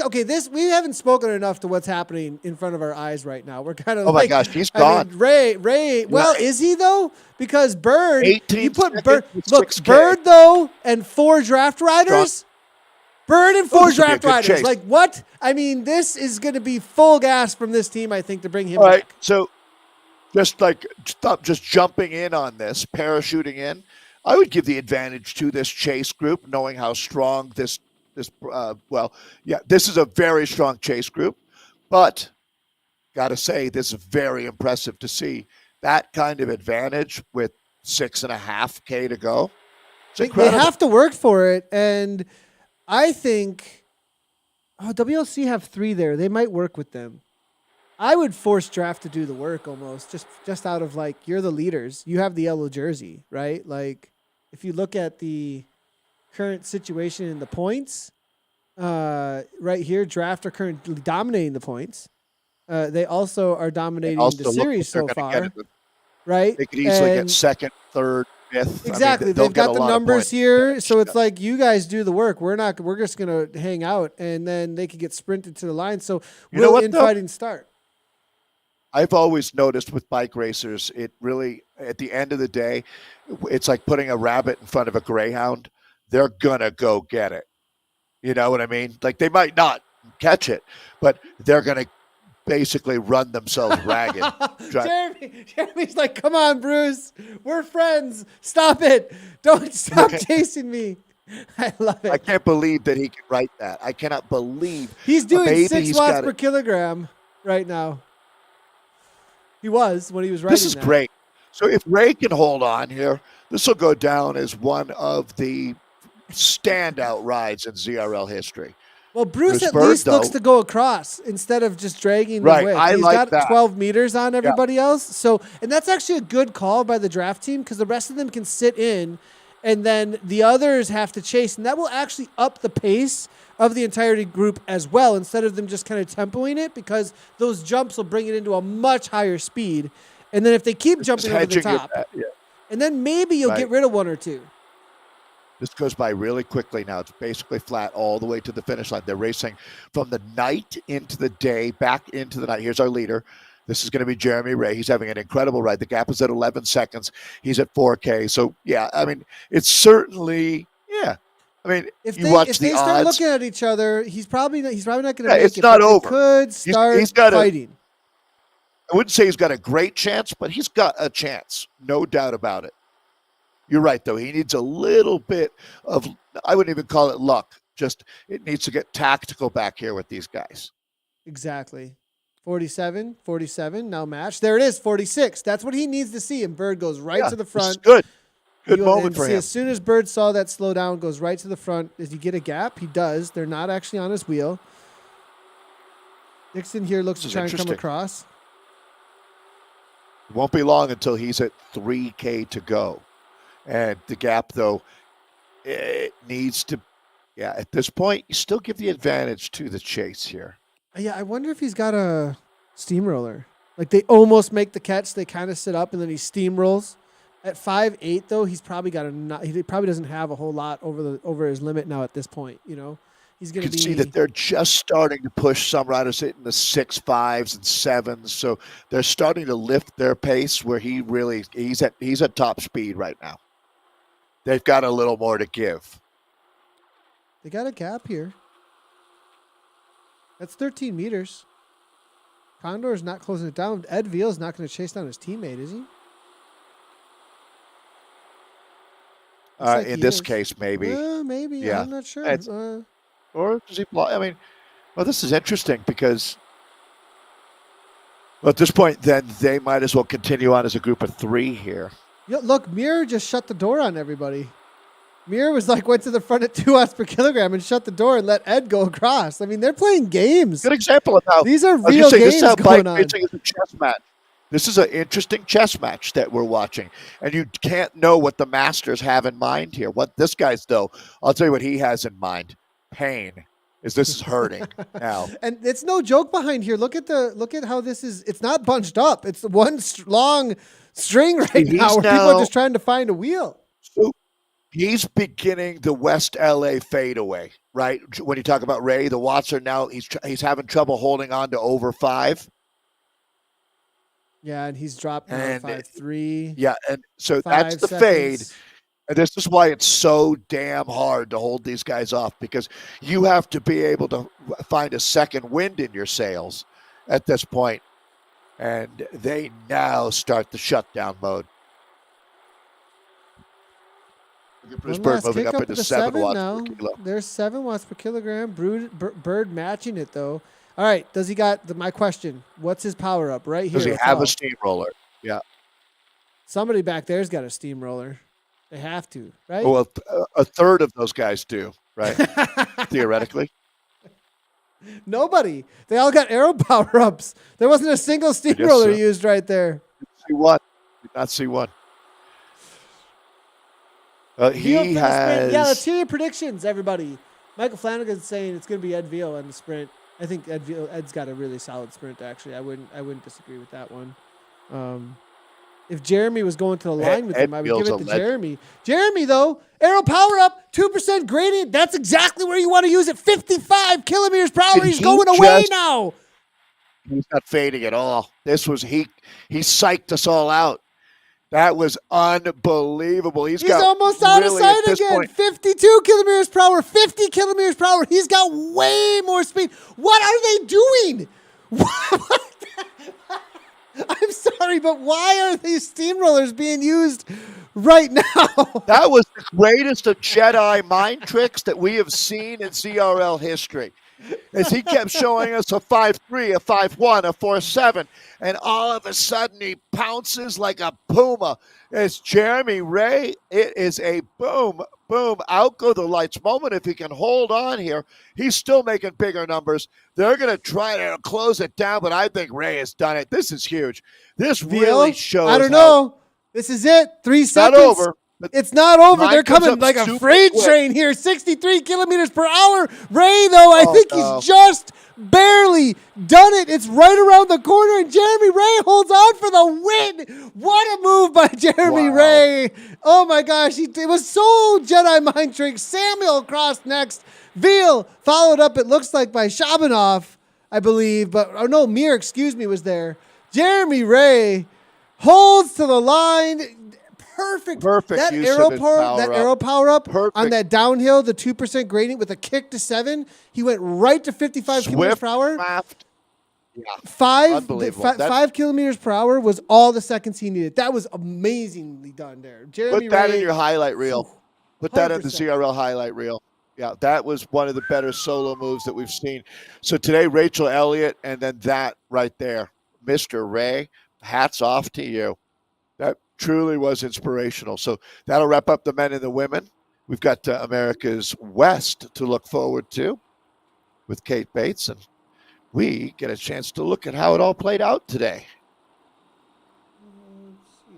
we haven't spoken enough to what's happening in front of our eyes right now. We're kind of my gosh, he's gone. Ray. Well, is he though? Because Bird, you put Bird. Look, 6K. Bird though, and 4 draft riders. Bird and 4 draft riders. Chase. Like what? I mean, this is going to be full gas from this team, I think, to bring him All back. right, so just jumping in on this, parachuting in, I would give the advantage to this chase group, knowing how strong this is a very strong chase group, but got to say, this is very impressive to see that kind of advantage with 6.5K to go. They have to work for it, and I think WLC have 3 there. They might work with them. I would force draft to do the work almost, just out of like you're the leaders, you have the yellow jersey, right? Like if you look at the current situation in the points, right here, draft are currently dominating the points. They also are And dominating the also look what series they're so going to get. far, right? They could easily get And second, third, fifth. I mean, exactly, they'll they've get a got the lot of numbers points. here, so it's like you guys do the work. We're not. We're just gonna hang out, and then they could get sprinted to the line. So You know will what, though? infighting start? I've always noticed with bike racers, it really, at the end of the day, it's like putting a rabbit in front of a greyhound. They're going to go get it. You know what I mean? Like they might not catch it, but they're going to basically run themselves ragged. Jeremy's like, come on, Bruce. We're friends. Stop it. Don't stop chasing me. I love it. I can't believe that he can write that. I cannot believe. He's doing maybe 6 he's watts got per it. kilogram right now. He was when he was writing This is that. great. So if Ray can hold on here, this will go down as one of the standout rides in ZRL history. Well, Bruce at Bird, least looks though. to go across instead of just dragging them Right, with. I He's like got that. 12 meters on everybody else. So, and that's actually a good call by the draft team because the rest of them can sit in and then the others have to chase. And that will actually up the pace of the entirety group as well instead of them just kind of tempoing it because those jumps will bring it into a much higher speed. And then if they keep jumping over the top, and then maybe you'll get rid of one or two. This goes by really quickly now. It's basically flat all the way to the finish line. They're racing from the night into the day, back into the night. Here's our leader. This is going to be Jeremy Ray. He's having an incredible ride. The gap is at 11 seconds. He's at 4K. So, yeah, I mean, it's certainly, yeah. I mean, if you watch they the start odds. looking at each other, he's probably not going to make it's it. not but over. They could start fighting. I wouldn't say he's got a great chance, but he's got a chance. No doubt about it. You're right, though. He needs a little bit of, I wouldn't even call it luck. Just it needs to get tactical back here with these guys. Exactly. 47, now match. There it is, 46. That's what he needs to see. And Bird goes right to the front. Good. Good moment for him. As soon as Bird saw that slow down, goes right to the front. Does he get a gap? He does. They're not actually on his wheel. Dixon here looks to try and come across. It won't be long until he's at 3K to go. And the gap, though, it needs to, at this point, you still give the advantage to the chase here. Yeah, I wonder if he's got a steamroller. Like they almost make the catch, they kind of sit up, and then he steamrolls. At 5'8", though, he's probably got he probably doesn't have a whole lot over his limit now at this point. You know, he's going to be. You can see that they're just starting to push some riders hitting the 6.5s and 7s, so they're starting to lift their pace. Where he's at top speed right now. They've got a little more to give. They got a gap here. That's 13 meters. Condor's not closing it down. Ed Veal's not going to chase down his teammate, is he? In this case, maybe. Maybe. Yeah. I'm not sure. Or does he block? I mean, well, this is interesting because at this point, then they might as well continue on as a group of 3 here. Look, Muir just shut the door on everybody. Muir was went to the front at 2 watts per kilogram and shut the door and let Ed go across. I mean, they're playing games. Good example of how these are real games this is how going bike on. racing is a chess match. This is an interesting chess match that we're watching, and you can't know what the masters have in mind here. What this guy's though, I'll tell you what he has in mind: pain. This is hurting now, and it's no joke behind here. Look at how this is. It's not bunched up. It's one long string right now where people are just trying to find a wheel. So he's beginning the West LA fadeaway, right? When you talk about Ray, the watts are now he's having trouble holding on to over 5. Yeah, and he's dropped now 5.3. Yeah, and so that's the fade. And this is why it's so damn hard to hold these guys off, because you have to be able to find a second wind in your sails at this point. And they now start the shutdown mode. Bruce Bird moving up into 7 watts per kilo. There's 7 watts per kilogram. Bird matching it, though. All right, does he got my question? What's his power up right here? Does he have a steamroller? Yeah. Somebody back there's got a steamroller. They have to, right? Well, a third of those guys do, right? Theoretically. Nobody. They all got arrow power-ups. There wasn't a single steamroller used right there. See one. Did not see one. He has. Yeah, let's hear your predictions, everybody. Michael Flanagan's saying it's going to be Ed Veal on the sprint. I think Ed's got a really solid sprint. Actually, I wouldn't disagree with that one. If Jeremy was going to the line with him, I would give it to Jeremy. Jeremy, though, arrow power up, 2% gradient. That's exactly where you want to use it. 55 kilometers per hour. He's going away now. He's not fading at all. This was he psyched us all out. That was unbelievable. He's almost out of sight again. 52 kilometers per hour, 50 kilometers per hour. He's got way more speed. What are they doing? I'm sorry, but why are these steamrollers being used right now? That was the greatest of Jedi mind tricks that we have seen in CRL history. As he kept showing us a 5.3, a 5.1, a 4.7, and all of a sudden he pounces like a puma. It's Jeremy Ray. It is a boom, boom, out go the lights moment. If he can hold on here, he's still making bigger numbers. They're going to try to close it down, but I think Ray has done it. This is huge. This really shows. I don't know. This is it. 3 seconds. Not over. It's not over. They're coming like a freight train here. 63 kilometers per hour. Ray, though, I think he's just barely done it. It's right around the corner, and Jeremy Ray holds on for the win. What a move by Jeremy Ray. Oh, my gosh. It was so Jedi mind trick. Samuel crossed next. Veal followed up, it looks like, by Shabanov, I believe. But, oh, no, Mir, excuse me, was there. Jeremy Ray holds to the line. Perfect. That arrow power up on that downhill, the 2% gradient with a kick to 7. He went right to 55 kilometers per hour. Yeah. 5 kilometers per hour was all the seconds he needed. That was amazingly done there. Jeremy Put that Ray, in your highlight reel. Put that in the 100%. CRL highlight reel. Yeah, that was one of the better solo moves that we've seen. So today, Rachel Elliott, and then that right there. Mr. Ray, hats off to you. That truly was inspirational. So that'll wrap up the men and the women. We've got America's West to look forward to with Kate Bates, and we get a chance to look at how it all played out today.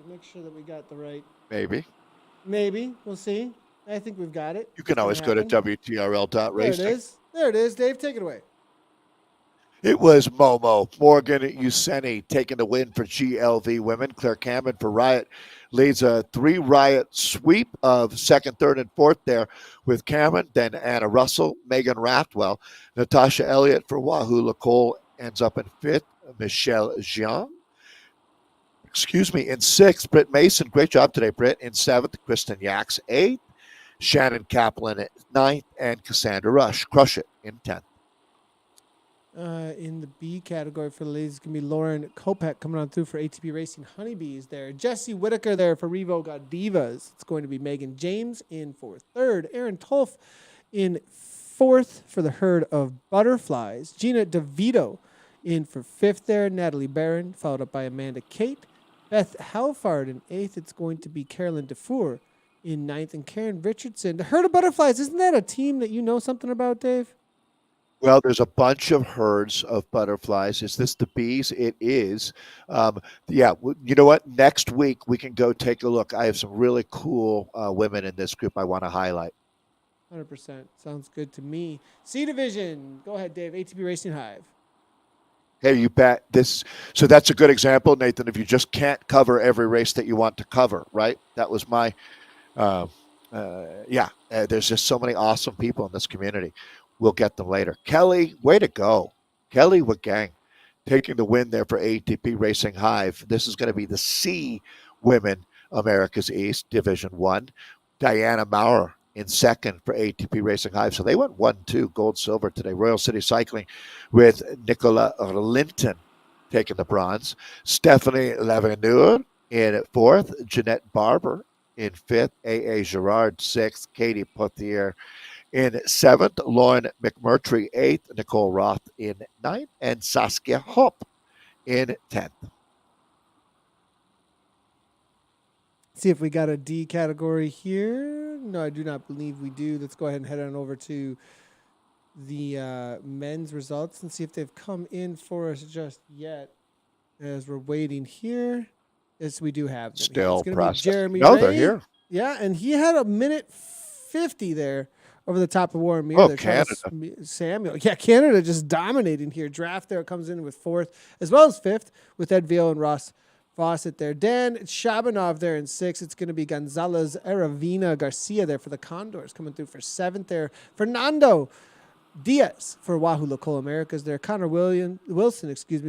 Make sure that we got the right. Maybe. We'll see. I think we've got it. You can always go to WTRL.racing. There it is. Dave, take it away. It was Morgan Useni taking the win for GLV women. Claire Cameron for Riot leads a 3-Riot sweep of second, third, and fourth there with Cameron. Then Anna Russell, Megan Rathwell, Natasha Elliott for Wahoo. Lacole ends up in fifth. Michelle Jean. In sixth. Britt Mason, great job today, Britt. In seventh. Kristen Yaks, eighth. Shannon Kaplan at ninth. And Cassandra Rush, crush it, in 10th. In the B category for the ladies, it's going to be Lauren Kopech coming on through for ATP Racing Honeybees there. Jesse Whitaker there for Revo Got Divas. It's going to be Megan James in for third. Aaron Tolf in fourth for the herd of Butterflies. Gina DeVito in for fifth there. Natalie Barron, followed up by Amanda Kate. Beth Halfard in eighth. It's going to be Carolyn DeFour in ninth. And Karen Richardson. The herd of Butterflies, isn't that a team that you know something about, Dave? Well, there's a bunch of herds of butterflies. Is this the bees? It is. Yeah, you know what? Next week, we can go take a look. I have some really cool women in this group I want to highlight. 100%. Sounds good to me. C Division. Go ahead, Dave. ATP Racing Hive. Hey, you bet. So that's a good example, Nathan, if you just can't cover every race that you want to cover, right? That was my, there's just so many awesome people in this community. We'll get them later. Kelly, way to go. Kelly Wagang taking the win there for ATP Racing Hive. This is going to be the C Women America's East Division 1. Diana Maurer in second for ATP Racing Hive. So they went 1-2, gold, silver today. Royal City Cycling with Nicola Linton taking the bronze. Stephanie Lavenure in fourth. Jeanette Barber in fifth. A.A. Girard, sixth. Katie Pothier in seventh. Lauren McMurtry, eighth. Nicole Roth in ninth. And Saskia Hopp in 10th. See if we got a D category here. No, I do not believe we do. Let's go ahead and head on over to the men's results and see if they've come in for us just yet. As we're waiting here, yes, we do have them. Still it's going to be processing. Jeremy No, Ray. they're here. Yeah, and he had a minute 50 there over the top of Warren Meir. Oh, There. Canada. Samuel. Yeah, Canada just dominating here. Draft there comes in with fourth, as well as fifth, with Ed Vio and Ross Fawcett there. Dan Shabanov there in sixth. It's going to be Gonzalez Aravina Garcia there for the Condors coming through for seventh there. Fernando Diaz for Wahoo Lacole Americas there. Connor Wilson,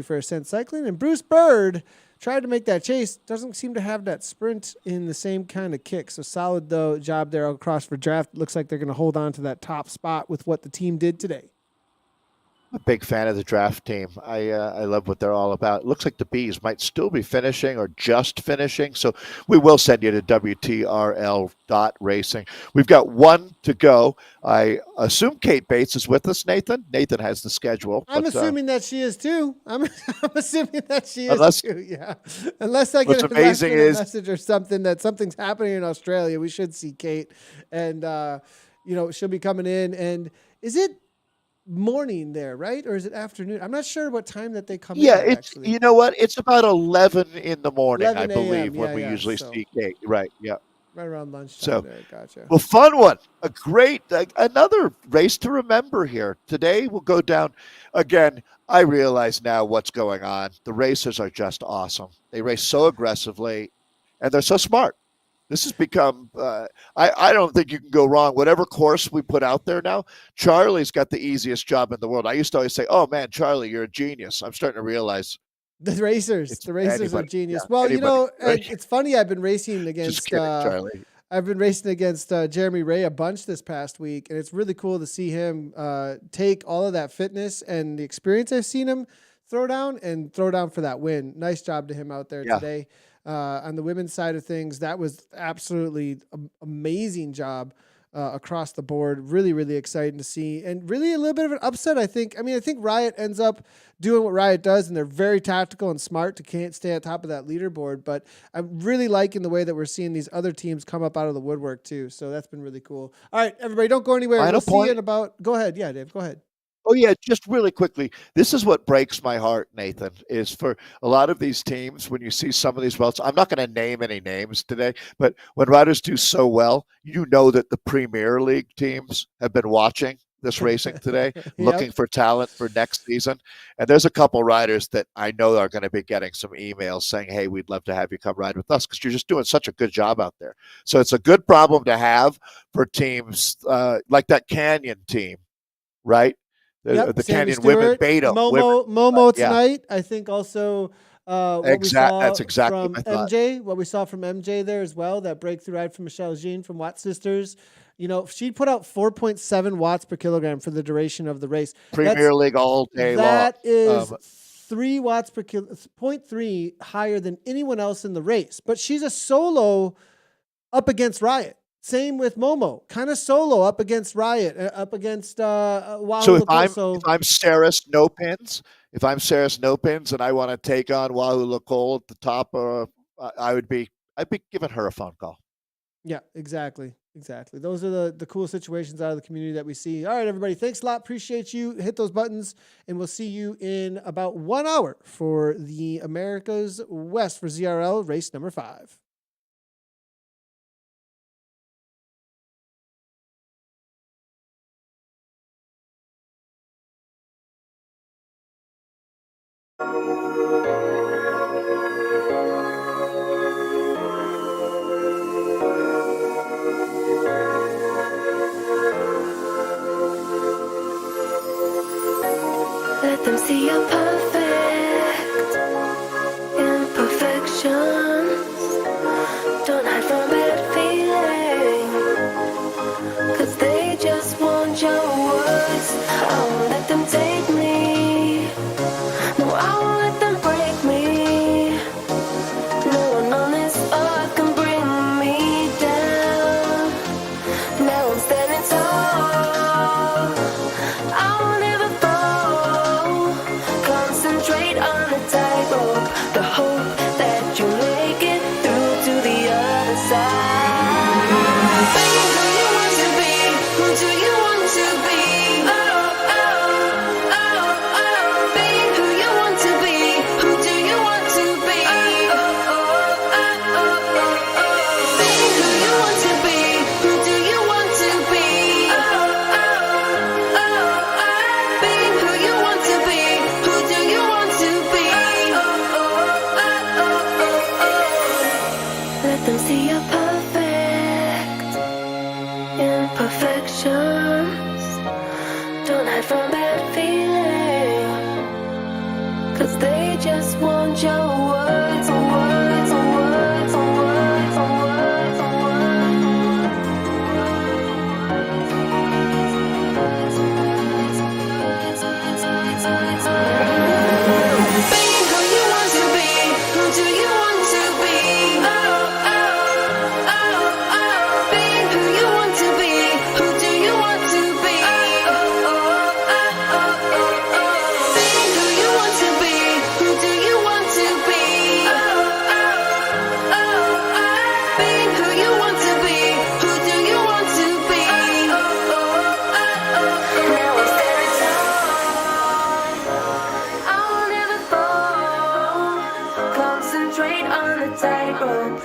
for Ascent Cycling. And Bruce Bird tried to make that chase. Doesn't seem to have that sprint in the same kind of kick. So solid, though, job there across for draft. Looks like they're going to hold on to that top spot with what the team did today. I'm a big fan of the draft team. I love what they're all about. It looks like the Bees might still be finishing or just finishing. So we will send you to WTRL.racing. We've got one to go. I assume Kate Bates is with us, Nathan. Nathan has the schedule. I'm assuming that she is too. I'm assuming that she is too. Yeah. Unless I get a message or something that something's happening in Australia, we should see Kate. And, she'll be coming in. And is it morning there, right? Or is it afternoon? I'm not sure what time that they come in. Yeah, you know what? It's about 11 in the morning, I believe, when we usually see Kate. Right, yeah. Right around lunchtime. So, there. Gotcha. Well, fun one. A great, another race to remember here. Today will go down. Again, I realize now what's going on. The racers are just awesome. They race so aggressively, and they're so smart. This has become, I don't think you can go wrong. Whatever course we put out there now, Charlie's got the easiest job in the world. I used to always say, oh, man, Charlie, you're a genius. I'm starting to realize. The racers are genius. Yeah, well, it's funny. I've been racing against, just kidding, Charlie. I've been racing against Jeremy Ray a bunch this past week, and it's really cool to see him take all of that fitness and the experience I've seen him throw down for that win. Nice job to him out there today. On the women's side of things, that was absolutely amazing job across the board. Really, really exciting to see. And really a little bit of an upset, I think. I think Riot ends up doing what Riot does, and they're very tactical and smart to can't stay at top of that leaderboard. But I'm really liking the way that we're seeing these other teams come up out of the woodwork, too. So that's been really cool. All right, everybody, don't go anywhere. We'll see you in about... Go ahead. Yeah, Dave, go ahead. Oh, yeah, just really quickly. This is what breaks my heart, Nathan, is for a lot of these teams, when you see some of these welts, I'm not going to name any names today, but when riders do so well, you know that the Premier League teams have been watching this racing today, looking for talent for next season. And there's a couple riders that I know are going to be getting some emails saying, hey, we'd love to have you come ride with us because you're just doing such a good job out there. So it's a good problem to have for teams like that Canyon team, right? The Sammy Canyon Stewart, women, Beta. Momo tonight. I think also that's exactly from MJ, what we saw from MJ there as well, that breakthrough ride from Michelle Jean from Watt Sisters. She put out 4.7 watts per kilogram for the duration of the race. Premier League all day long. That is 3 watts per kilo, 0.3 higher than anyone else in the race. But she's a solo up against Riot. Same with Momo, kind of solo up against Riot, up against Wahoo. So if I'm Saris No Pins, and I want to take on Wahoo Lacole at the top, I'd be giving her a phone call. Yeah, exactly. Those are the cool situations out of the community that we see. All right, everybody, thanks a lot. Appreciate you. Hit those buttons, and we'll see you in about 1 hour for the America's West for ZRL race number 5. Let them see your perfect imperfections. Don't hide from bad feeling, 'cause they just want your words. I won't let them take me. No, I won't let them break me. No one on this earth can bring me down. Now I'm standing tall. I won't ever fall. Concentrate on the tightrope. The hope that you make it through to the other side. Who do you want to be? Who do you want to be? Oh. directions. Don't hide from bad feeling, 'cause they just want your words, words, words, words, words, words. Be who you want to be. Who do you want to be? Oh, oh, oh, oh. Be who you want to be. Who do you want to be? Oh, oh, oh, oh, oh, oh. Be who you want to be. Who do you want to be? Oh, oh, oh, oh. Be who you want to be. Who do you want to be? Oh, oh, oh, oh. Now it's their time. I will never fall. Concentrate on the tightrope.